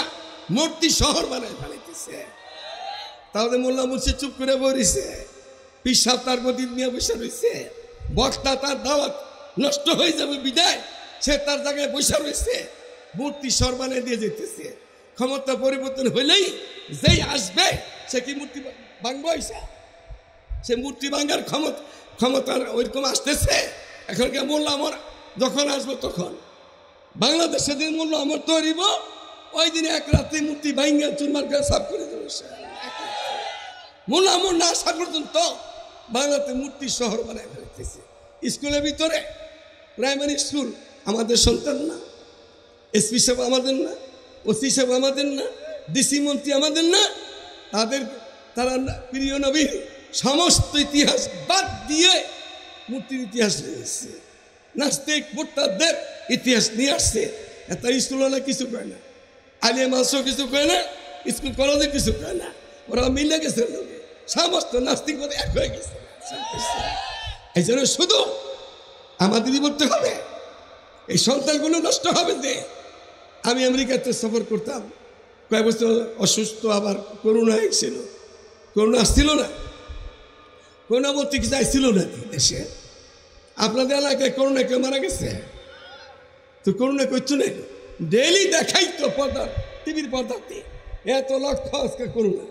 [SPEAKER 1] মূর্তি শহর বানায় ফেলাইতেছে। তাহলে মোল্লা মুর্শিদ চুপ করে বসেছে, পিসাব তার গতি নিয়ে বসে রয়েছে, বক্তা তার দাওয়াত নষ্ট হয়ে যাবে বিদায় সে তার জায়গায় বসে রয়েছে, মূর্তি শহর বানিয়ে দিয়ে যেতেছে। ক্ষমতা পরিবর্তন হইলেই যেই আসবে সে কি মূর্তি ভাঙবো? সে মূর্তি ভাঙার ক্ষমতা ওইরকম আসতেছে। এখন কে মোল্লা আমার যখন আসবো তখন বাংলাদেশে দিন মোল্লা আমার তৈরিব, ওই দিনে এক রাত্রে মূর্তি ভাঙ্গা চুরমার করে সাফ করে দেবে। মোল্লা আমার না আসা পর্যন্ত বাংলাতে মূর্তি শহর বানায় ফেলতেছে। স্কুলের ভিতরে প্রাইমারি স্কুল আমাদের সন্তান না, এসপি সাহেব আমাদের না, ওসি সাহেব আমাদের না, ডিসি মন্ত্রী আমাদের না। তারা প্রিয় নবীর সমস্ত ইতিহাস বাদ দিয়ে মূর্তির ইতিহাস নিয়ে আসছে। নাস্তিক মোর্তাদের ইতিহাস নিয়ে আসছে। এত স্কুল হলে কিছু কয় না, আলিয়া মাসও কিছু কয় না, স্কুল কলেজে কিছু কয় না। ওরা মিলে গেছে, সমস্ত নাস্তিক মধ্যে এক হয়ে গেছে। এই জন্য শুধু আমাদেরই বলতে হবে, এই সন্তানগুলো নষ্ট হবে। যে আমি আমেরিকাতে সফর করতাম, কয়েক বছর অসুস্থ, আবার করোনা এসেছিল। করোনা আসছিল না, করোনা বলতে কিছু আসছিল না দেশে। আপনাদের এলাকায় করোনা কেউ মারা গেছে? তো করোনা করছো না, ডেইলি দেখাই তো পর্দা, টিভির পর্দাতে এত লক্ষ আজকে করোনা,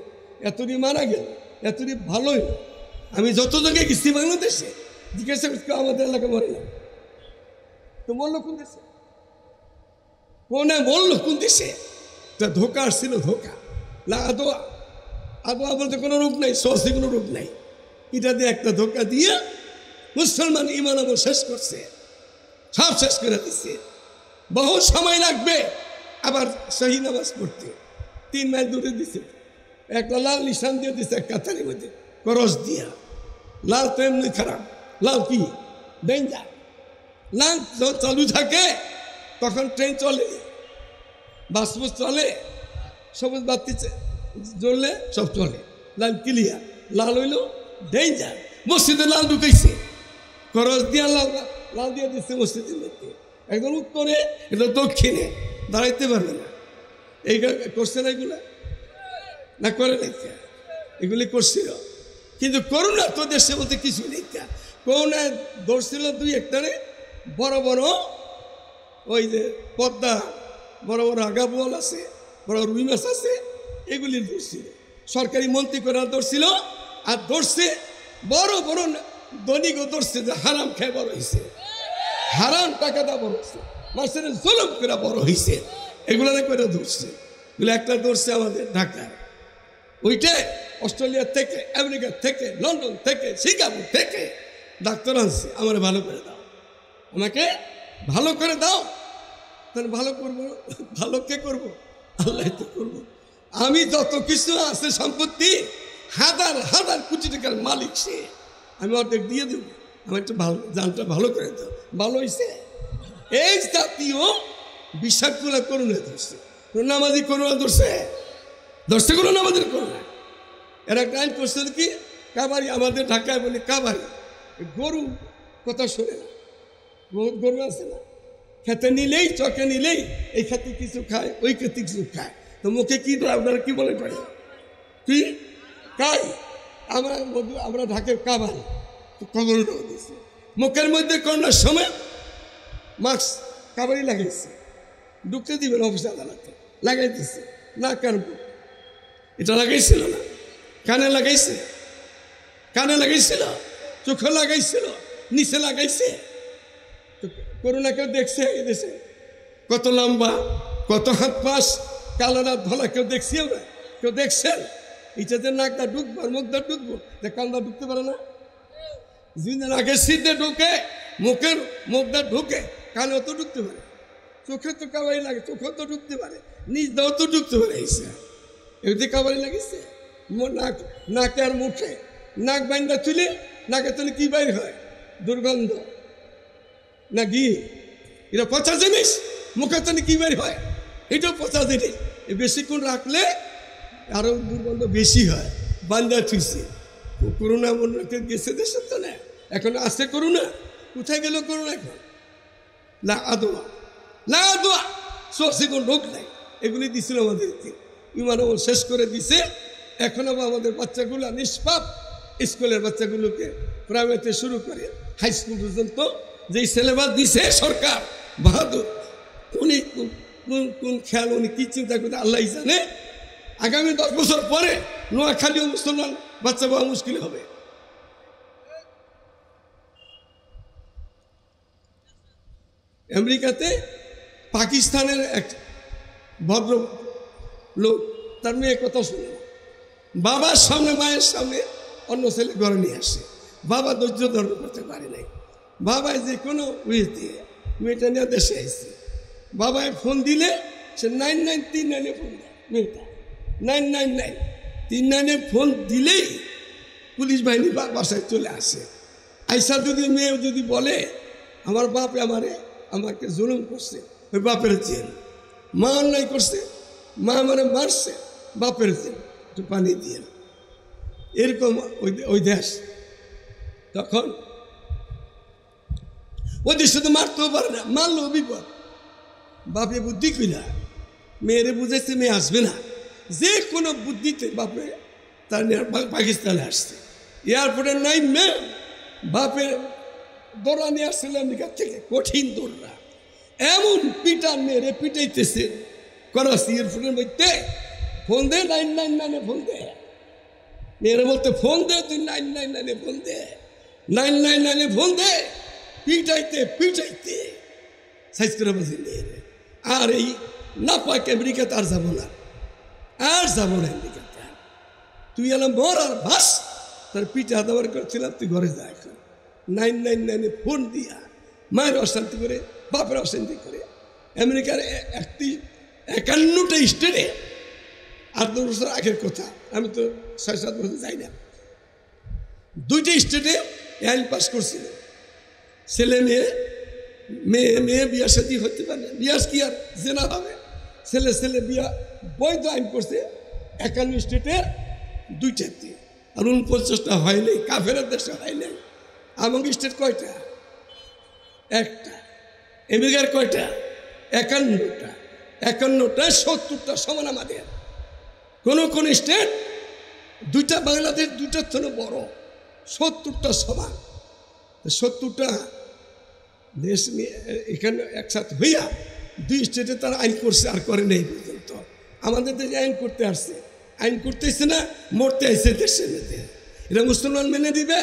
[SPEAKER 1] এতদিন মারা গেল, এতদিন ভালোই। আমি যত জায়গায় গেছি বাংলাদেশে জিজ্ঞাসা করছি আমাদের এলাকা মরে না। তো বললো কোন দেশে? কোনে বললো কোন দেশে? তা ধোকা আসছিল, ধোকা না। আদোয়া বলতে কোনো রোগ নাই, সহজে কোনো রোগ নাই। এটা দিয়ে একটা ধোকা দিয়ে মুসলমান ইমান আমল শেষ করছে, সব শেষ করে দিচ্ছে। বহু সময় লাগবে আবার সহি নামাজ পড়তে। 3 মাইল দূরে দিছে, একটা লাল নিশান দিয়ে দিচ্ছে এক কাতারের মধ্যে, করস দিয়া। লাল তো এমনি খারাপ, লাল কি ডেঞ্জার। লাল চালু থাকে তখন ট্রেন চলে, বাস বুস চলে, সবুজ বাতি জ্বললে সব চলে, লাল ক্লিয়ার। লাল হইল ডেঞ্জার। মসজিদে লাল ঢুকাইছে, করস দিয়া লাল দিয়ে দিচ্ছে মসজিদের মধ্যে। একদম উত্তরে, একদম দক্ষিণে, দাঁড়াইতে পারবে না। এই করছে না এগুলা, না করে নাই? এগুলি করছিল। কিন্তু করোনা তো দেশে বলতে কিছু নেই। কোন ধরছিল দুই একটারে বড় বড় ওই যে পদ্মা, বড় বড় আগা বোয়াল আছে, বড় রুই মাছ আছে, এগুলি ধরছিল। সরকারি মন্ত্রী করে ধরছিল। আর ধরছে বড় বড় ধনীকে ধরছে, যে হারাম খেয়ে বড় হয়েছে, হারাম টাকা দা বড় হয়েছে, মাছের জলম করে বড় হয়েছে, এগুলো করে ধরছে। এগুলো একটা ধরছে আমাদের ঢাকায়, ওইটা অস্ট্রেলিয়া থেকে, আমেরিকা থেকে, লন্ডন থেকে, সিঙ্গাপুর থেকে ডাক্তার আনছে, আমার ভালো করে দাও, আমাকে ভালো করে দাও। তাহলে ভালো করবো, ভালো কে করবো? আল্লাহ তো করবো। আমি যত কিছু আছে সম্পত্তি, হাজার হাজার কোটি টাকার মালিক সে, আমি অর্ধেক দিয়ে দেব, আমার একটু ভালো জানটা ভালো করে দাও। ভালো হয়েছে? এই জাতীয় বিশ্বাসগুলো করুণা ধরছে, নামাজি করুণা ধরছে, ধরছে করুণা আমাদের করুণা। এরা গান করছে কি কাবারি, আমাদের ঢাকায় বলি কাবারি, গরু কথা শোনে না, গরু আছে না, খেতে নিলেই চকে নিলেই এই খেতে কিছু খায়, ওই খেতে কিছু খায়, তো মুখে কি আপনারা কি বলে পারে কি কাই, আমরা ঢাকায় কাবারি, তো কবর দিচ্ছে মুখের মধ্যে করোনার সময় মাস্ক কাবারি লাগাইছে, ঢুকতে দিবেন অফিস আদালতে, লাগাইতেছে না কানবো, এটা লাগাইছিল না, কানে লাগাইছে, কানে লাগাইছিল, চোখে লাগাইছিল, নিচে লাগাইছে। করোনা কেউ দেখছে এই দেশে? কত লম্বা, কত হাত পাশ, কালো রাত ধলা কেউ দেখছি আমরা? কেউ দেখছেন? ইটাতে নাকটা ঢুকবো আর মুখটা ঢুকবো, কানটা ঢুকতে পারে না। যদি নাকের সিদ্ধে ঢুকে, মুখের মুখটা ঢুকে, কানেও তো ঢুকতে পারে, চোখে তো কাবারি লাগে, চোখেও তো ঢুকতে পারে, নিজ দাও তো ঢুকতে পারে। এতে কাবারি লাগিয়েছে নাক, নাকে আর মুখে, নাক বাইন্দা তুলে নাকে তুলে কি বাইর হয়? দুর্গন্ধ না ঘি, এটা পচা জিনিস, মুখে তুলে কি বাইর হয়? এটাও পচা জিনিস, বেশিক্ষণ রাখলে আরো দুর্গন্ধ বেশি হয়। বান্দা থুইছে করোনা মনে গেছে দেশের তো না, এখন আসছে করোনা, কোথায় গেল করোনা? এখন না আদোয়া, না আদোয়া, সে কোনো রোগ নাই, এগুলি দিছিল আমাদেরকে, ইমান আমল শেষ করে দিছে। এখন আবার আমাদের বাচ্চাগুলো নিষ্পাপ, স্কুলের বাচ্চাগুলোকে প্রাইমারিতে শুরু করে হাই স্কুল পর্যন্ত যেই সিলেবাস দিছে সরকার বাহাদুর, উনি কোন খেয়াল, উনি কি চিন্তা করতে আল্লাহ জানে। আগামী 10 বছর পরে নোয়াখালীও মুসলমান বাচ্চা পাওয়া মুশকিল হবে। আমেরিকাতে পাকিস্তানের এক ভদ্র লোক, তার মেয়ে কথা শুনে না, বাবার সামনে মায়ের সামনে অন্য ছেলে ঘরে নিয়ে আসে, বাবা ধৈর্য ধারণ করতে পারে নাই, বাবায় যে কোনো দিয়ে মেয়েটা নিয়ে দেশে আসছে, বাবায় ফোন দিলে সে 9939 ফোন দেয়, মেয়েটা 99939 ফোন দিলেই পুলিশ বাহিনী বাসায় চলে আসে। আইসা যদি মেয়ে যদি বলে আমার বাপে আমাকে জুলুম করছে, ওই বাপের জেল, মা অন্যায় করছে, মা আমারে মারছে, বাপের জেল, একটু পানি দিয়ে, এরকম ওই দেশ। তখন ওদের শুধু মারতেও পারে না, মারলেও বিপদ। বাপে বুদ্ধি কইলা মেয়েরে বুঝাইছে, মেয়ে আসবে না, যে কোনো বুদ্ধিতে বাপে তার পাকিস্তানে আসছে, এয়ারপোর্টে নাই মেয়ে বাপের দৌড়া নিয়ে আসছিল আমেরিকার থেকে, কঠিন দৌড়া, এমন পিটার মেয়েরে পিটাইতেছে করাচি এয়ারপোর্টের মধ্যে। ফোন দে 999 ফোন দে, মেয়েরা বলতে ফোন দে, তুই 999 ফোন দে, 999 ফোন দে, পিটাইতে পিটাইতে সাইজ করে বলছি মেয়েরে। আর এই না পাক আমেরিকাতে আর যাবো না, আর যাবো না আমেরিকাতে, তুই এলাম মর আর বাস, তার পিঠে আদাবার করছিলাম, তুই ঘরে যা। এখন 999 ফোন দিয়া মায়ের অশান্তি করে, বাপের অশান্তি করে। আমেরিকার 51টা স্টেটে 8-10 বছর আগের কথা, আমি তো 6-7 বছর যাই না, 2টা স্টেটে আইন পাস করছিল, ছেলে মেয়ে বিয়া সাথী হতে পারে, বিয়াস কি আর জেনা হবে, ছেলে বিয়া বৈধ আইন করছে 51 স্টেটের 2টাতে, আর 49টা হয় নাই, কাফের দেশে হয় নাই। আমার স্টেট কয়টা? একটা। আমেরিকার কয়টা? 51টা। 51টা 70টা সমান আমাদের। কোন স্টেট 2টা বাংলাদেশ 2টার জন্য বড়, 70টা সমান। 70টা দেশ এখানে একসাথে হইয়া 2 স্টেটে তারা আইন করছে, আর করে নেই পর্যন্ত। আমাদের দেশে আইন করতে আসছে, আইন করতেছে না, মরতে আসছে দেশের মধ্যে। এটা মুসলমান মেনে দিবে?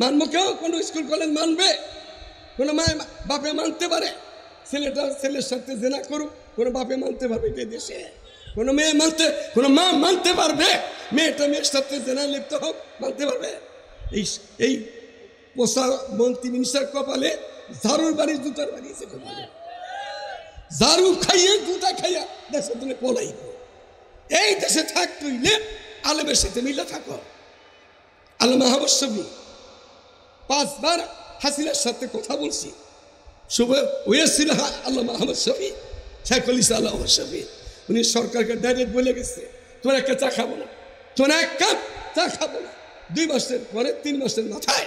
[SPEAKER 1] মানবো কেউ? কোনো স্কুল কলেজ মানবে? কোনো মায় বাপে মানতে পারে? ছেলেটা ছেলের সাথে জেনা করুক, কোনো বাপে মানতে পারবে এই দেশে? কোনো মেয়ে মানতে, কোনো মা মানতে পারবে মেয়েটা মেয়ের সাথে জেনা লিপ্ত হোক? মানতে পারবে? এই পোষা মন্ত্রী মিনিস্টার কপালে ঝাড়ুর বাড়ি, জুতার বাড়িয়েছে কপালে। ঝাড়ু খাইয়ে জুতা খাইয়া দেশে তুমি পলাইব। এই দেশে থাকতে হইলে আলেমের সাথে মিলে থাকো। আল্লামা আহমদ শফী 5 বার হাসিনার সাথে কথা বলছি। হয়েছিল আল্লামা আহমদ শফী, শেখুল ইসলাম আহমদ শফী। উনি সরকারকে ডাইরেক্ট বলে গেছে, তোমরা একটা চা খাবো না, তোমরা 1 কাপ চা খাবো না। 2 মাসের পরে 3 মাসের মাথায়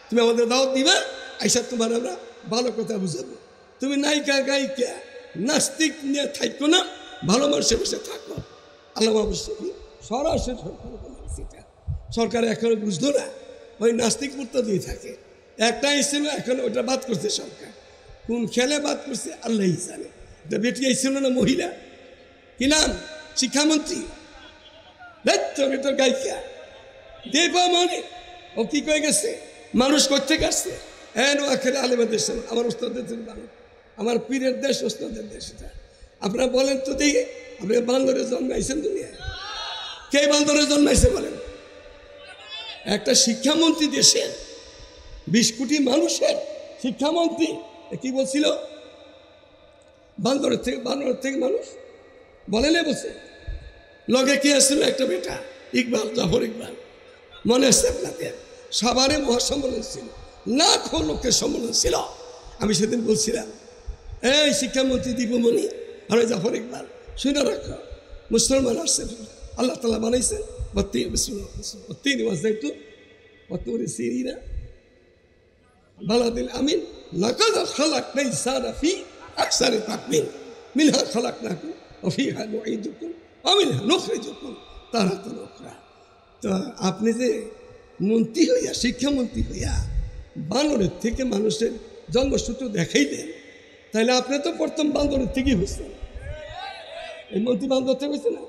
[SPEAKER 1] তুমি আমাদের দাওয়াত দিবে, আইসা তোমার আমরা ভালো কথা বুঝাবো। তুমি নায়িকা গায়িকা নাস্তিক নিয়ে থাকো না, ভালো মানুষের বসে থাকো। আল্লামা আহমদ শফী সরাসরি সরকার বলে গেছে। এটা সরকার এখনো বুঝলো না, ওই নাস্তিক মুক্তা দিয়ে থাকে। একটা ছিল, এখন ওটা বাদ করছে সরকার। কোন খেলে বাদ করছে আল্লাহ জানে। এটা বেটি ছিল না মহিলা, কি নাম? শিক্ষামন্ত্রী। বেতর গায়িকা দেবা মনে, ও কি কয়ে গেছে? মানুষ করতে গেছে আখেরে আলেমাদের সামনে। আমার ওস্তাদের মানুষ, আমার পীরের দেশ, ওস্তাদের দেশ। এটা আপনারা বলেন তো দেখি, আপনি বান্দরে জন্মাইছেন দুনিয়ায়? কে বান্দরে জন্মাইছে বলেন? একটা শিক্ষামন্ত্রী দেশের 20 কোটি মানুষের শিক্ষামন্ত্রী কি বলছিল? বান্দরের থেকে মানুষ বলে না, বলছে। লগে কি আসছিল? একটা বেটা ইকবাল, জাফর ইকবাল, মনে আছে আপনাদের? সবারে মহাসম্মেলন ছিল, লাখো লোকের সম্মেলন ছিল। আমি সেদিন বলছিলাম, এই শিক্ষামন্ত্রী দীপুমণি আর ওই জাফর ইকবাল, শুনে রাখো, মুসলমান আসছে, আল্লাহ তাআলা বানাইছেন। তিনি ওয়াজাইতু ওয়াতুরি সিরিনা বালাদিল আমিন লাকাদ খালাকনা ইনসানা ফি আকসারি তাকওয়িম মিনহা খালাকনাকুম ওয়া ফিহা নুঈদুকুম ওয়া মিনহা নুখরিজুকুম তারাতান উখরা। তো আপনি যে মন্ত্রী হইয়া, শিক্ষামন্ত্রী হইয়া বানরের থেকে মানুষের জন্মসূত্র দেখাইলেন, তাহলে আপনি তো প্রথম বান্দরের থেকেই হয়েছেন। এই মন্ত্রী বান্দর থেকে হয়েছে না?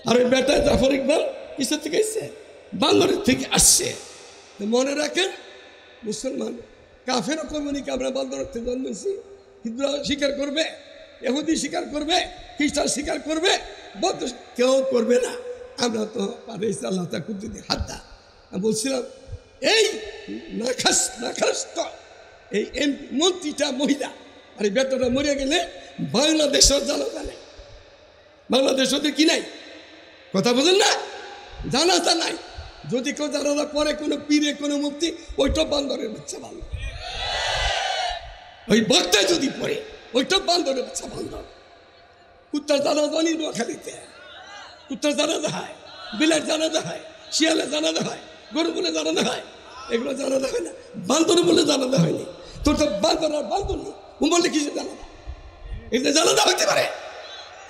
[SPEAKER 1] আর ওই বেটা জাফর ইকবাল কিসের থেকে এসছে? বান্দরের থেকে আসছে। মনে রাখেন, মুসলমান কাফেরও কমিউনিকে আমরা বান্দরের থেকে জন্মেছি। হিন্দুরা স্বীকার করবে, ইহুদি স্বীকার করবে, খ্রিস্টান স্বীকার করবে, বৌদ্ধ কেউ করবে না। আমরা তো পাঠাইছি আল্লাহ তা কুদ্দিনে হাদ্দা। আমি বলছিলাম, এই নাখাস এই মন্ত্রীটা মহিলা, আর এই বেটাটা মরে গেলে বাংলাদেশও জানাজা নেই। বাংলাদেশ ওদের কি নাই? কথা বলেন না, জানাজা নাই। যদি কেউ জানাজা পরে কোনো পীরে, কোনো মুক্তি, ওইটা বান্দরের বাচ্চা ভালো। ওই বক্তা যদি পড়ে, ওইটা বান্দরের বাচ্চা বান্দর। কুত্তার জানাজা নেই নোয়াখালীতে, কুত্তার জানাজা হয়, বিলের জানাজা হয়, শিয়ালে জানাজা হয়, গরু বলে জানাজা হয়। এগুলো জানাজা হয় না, বান্দর বলে জানাজা হয়নি। তোর তো বান্দর আর বান্দর নেই, ও বললে কিছু জানাজা, এগুলো জানাজা হইতে পারে?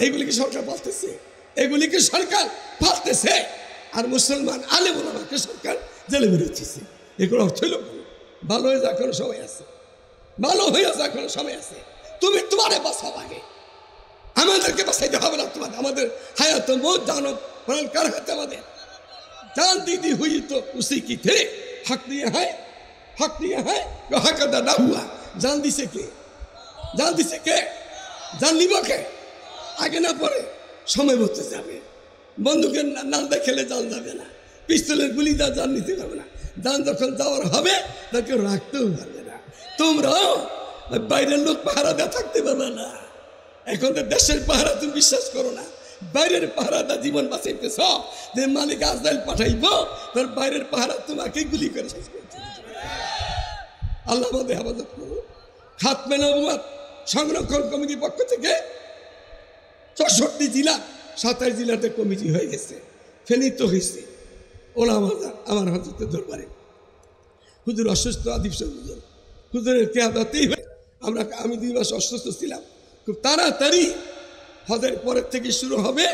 [SPEAKER 1] এইগুলিকে সরকার পালতেছে, এগুলিকে সরকার পালতেছে। আর মুসলমান আলেম ওলামাকে সরকার জেলে বেরোচ্ছে। এগুলো অর্থ হইল ভালো হয়ে যাওয়ার কোনো সময় আছে, ভালো হয়ে যাওয়ার কোনো সময় আছে। তুমি তোমারে বাঁচাও আগে, আমাদেরকে বাঁচাইতে হবে না। তোমাদের আমাদের হায়াত মত জানো কার হাতে? আমাদের জান দিদি হুই তো উসি কি थे हक दिया है जो हक अदा ना हुआ। জান দিছে কে? জান দিছে কে? জান নিব কে? আগে না পরে সময় মতো যাবে। বন্দুকের নান্দা খেলে জান যাবে না, পিস্তলের গুলি দা জান নিতে পারবে না। জান যখন যাওয়ার হবে তাকে রাখতেও পারবে না। তোমরাও বাইরের লোক পাহারা দেওয়া থাকতে পারবে না। এখন তো দেশের পাহারা তুমি বিশ্বাস করো না, বাইরের পাহারা দা জীবন বাঁচাইতেছ। যে মালিক আজরাইল পাঠাইব, তার বাইরের পাহারা তোমাকে গুলি করে শেষ করতে। আল্লাহ আমাদের হেফাজত করুন। খাতমে নবুয়ত সংরক্ষণ কমিটির পক্ষ থেকে 64 জেলা 27 জেলাতে কমিটি হয়ে গেছে, ফেলিত হয়েছে। ওরা আমার হজরতের দরবারে হুজুর অসুস্থ, আদিব হুজুর, হুজুরের কেয়াদতেই হয়ে আমি 2 মাস অসুস্থ ছিলাম। খুব তাড়াতাড়ি হজের পরের থেকে শুরু হবে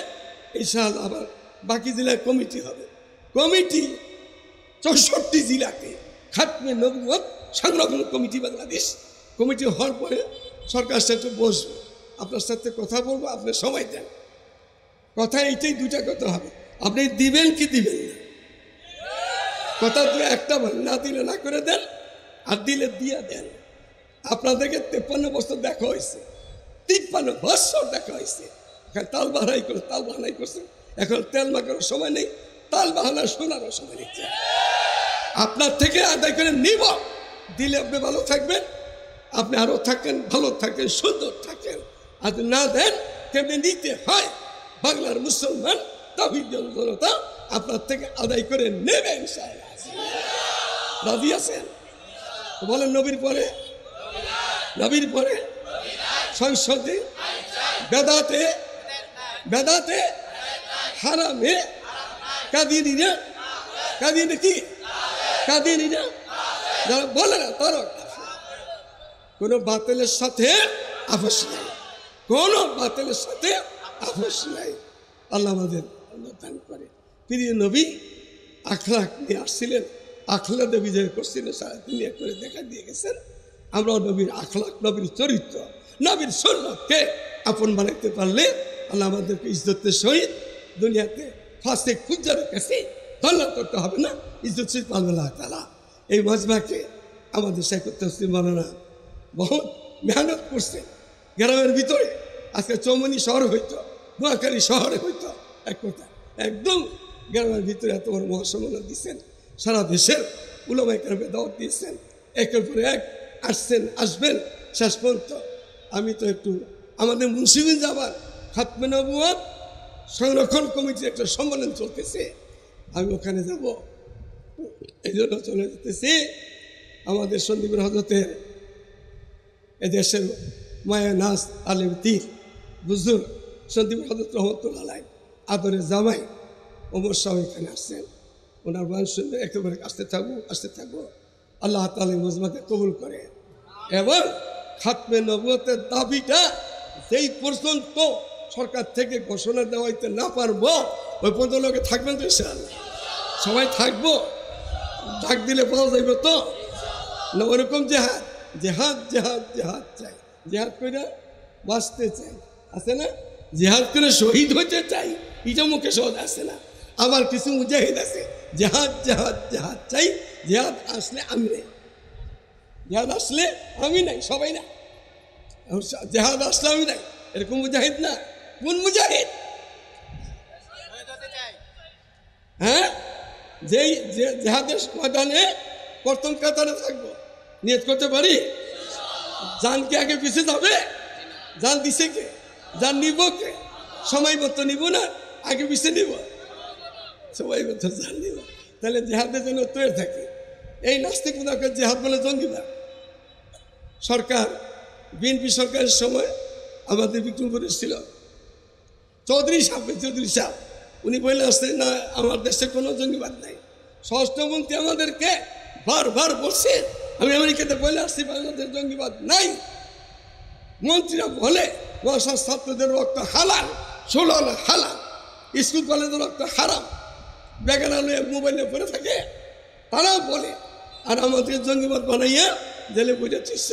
[SPEAKER 1] ইনশাআল্লাহ। আবার বাকি জেলায় কমিটি হবে। কমিটি 64 জেলাকে খাতমে নবুয়ত সংরক্ষণ কমিটি বাংলাদেশ কমিটি হওয়ার পরে সরকার সাথে বসবো, আপনার সাথে কথা বলবো, আপনি সময় দেন। কথা এইটাই, দুইটা কথা হবে, আপনি দিবেন কি দিবেন না। কথা তো একটা না দিলে না করে দেন, আর দিলে দিয়ে দেন। আপনাদেরকে 53 বছর দেখা হয়েছে, 53 বছর দেখা হয়েছে, তাল বাহানাই করছে। এখন তেল মাখানোর সময় নেই, তাল বাহানা শোনারও সময় নিচ্ছে। আপনার থেকে আদায় করে নিব, দিলে আপনি ভালো থাকবেন, আপনি আরো থাকেন, ভালো থাকেন, সুন্দর থাকেন। আর না দেন, কেমনি নিতে হয় বাংলার মুসলমান তাওহীদ জনতা আপনার থেকে আদায় করে নেবে ইনশাআল্লাহ। রাজি আছেন? বলেন নবীর পরে, নবীর পরে সংসদে, বেদাতে, বেদাতে, হারামে, কাদিনীরা, কাদিনী কি, কাদিনীরা যারা বলে না তারা কোন বাতিলের সাথে আপোষ নাই, কোন বাতিলের সাথে আপোষ নাই। আল্লাহ আমাদের দান করে। প্রিয় নবী আখলাক নিয়ে আসছিলেন, আখলাদে বিজয় করছিলেন, সারা দুনিয়া করে দেখা দিয়ে গেছেন। আমরা নবীর আখলাক, নবীর চরিত্র, নবীর সুন্নতকে আপন বানাইতে পারলে আল্লাহ আমাদেরকে ইজ্জতের সহিত দুনিয়াতে ফাঁসে খুঁজারের কাছে ধন্যবাদ করতে হবে না, ইজ্জত সহিত পালবে আল্লাহ তাআলা। এই মজমাকে আমাদের শেখ তসলিম মাওলানা বহুত মেহনত করছে। গ্রামের ভিতরে আজকে চৌমনি শহর হইতো, নোয়াখালী শহরে হইতো, এক কথা একদম গ্রামের ভিতরে এত বড় মহাসম্মেলন দিচ্ছেন, সারা দেশের উলামায়ে কেরামের দাওয়াত দিয়েছেন, একের পর এক আসছেন, আসবেন শেষ পর্যন্ত। আমি তো একটু আমাদের মুন্সিগঞ্জ আবার খাতমে নবুয়ত সংরক্ষণ কমিটির একটা সম্মেলন চলতেছে, আমি ওখানে যাব, এই জন্য চলে যেতেছি। আমাদের সন্দীপুর হজরতের এদেশের মায়া নাস আলেম তীর বুজুর্গ সন্দীপুর হজরত রহমতুল্লাহ আলাইহি আদরের জামাই ওমর সাহেব এখানে আসছেন। ওনার বান শুনবে একেবারে আসতে থাকবো, আসতে থাকবো। আল্লাহ তাআলা মজমাকে কবুল করে। এবং খাতমে নবুয়তের দাবিটা যেই পর্যন্ত সরকার থেকে ঘোষণা দেওয়া হইতে না পারবো, ওই পর্যন্ত লোকে থাকবেন তো ইনশাআল্লাহ? সবাই থাকবো, ডাক দিলে পাওয়া যাইব তো না? ওরকম জেহাদ, জেহাদ, জেহাদ, জেহাদ চাই, জেহাদ করে বাঁচতে চাই, আছে না? জেহাদ করে শহীদ হইতে চাই, এটা মুখে সহজ আছে না। আবার কিছু মুজাহিদ আছে, জেহাদ, জেহাদ, জেহাদ চাই, জেহাদ আসলে আমি নেই, জেহাদ আসলে আমি নাই, সবাই না, জেহাদ আসলে আমি নাই, এরকম মুজাহিদ না। কোন মুজাহিদ? হ্যাঁ, যেই জেহাদের ময়দানে প্রথম কাতারে থাকবো, নিয়ত করতে পারি। জান কি আগে পিছিয়ে যাবে? জান দিছে কে? জান নিব কে? সময় মতো নিব না আগে পিছিয়ে নিব? সময় মতো জান নিব। তাহলে জেহাদের জন্য তৈরি থাকে। এই নাস্তিক মুনাফিক জেহাদ বলে জঙ্গিবাদ। সরকার, বিএনপি সরকারের সময় আমাদের বিক্রমপুরে ছিল চৌধুরী সাহেব, উনি বলে আসছেন না আমার দেশে কোনো জঙ্গিবাদ নাই। স্বরাষ্ট্রমন্ত্রী আমাদেরকে বারবার বলছে, আমি আমেরিকাতে বলে আসছি বাংলাদেশ জঙ্গিবাদ নাই। মন্ত্রীরা বলে মহাশাস ছাত্রদের রক্ত হালাল, সোলাল হালাল, স্কুল কলেজের রক্ত হারাম, বেগানা নিয়ে মোবাইলে পড়ে থাকে, তারাও বলে। আর আমাদের জঙ্গিবাদ বানাইয়া জেলে বুঝেছিস,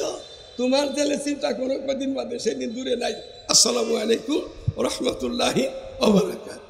[SPEAKER 1] তোমার জেলে চিন্তা করো কদিন বাদে, সেদিন দূরে নাই। আসসালামু আলাইকুম ওয়া রাহমাতুল্লাহি ওয়া বারাকাতুহু।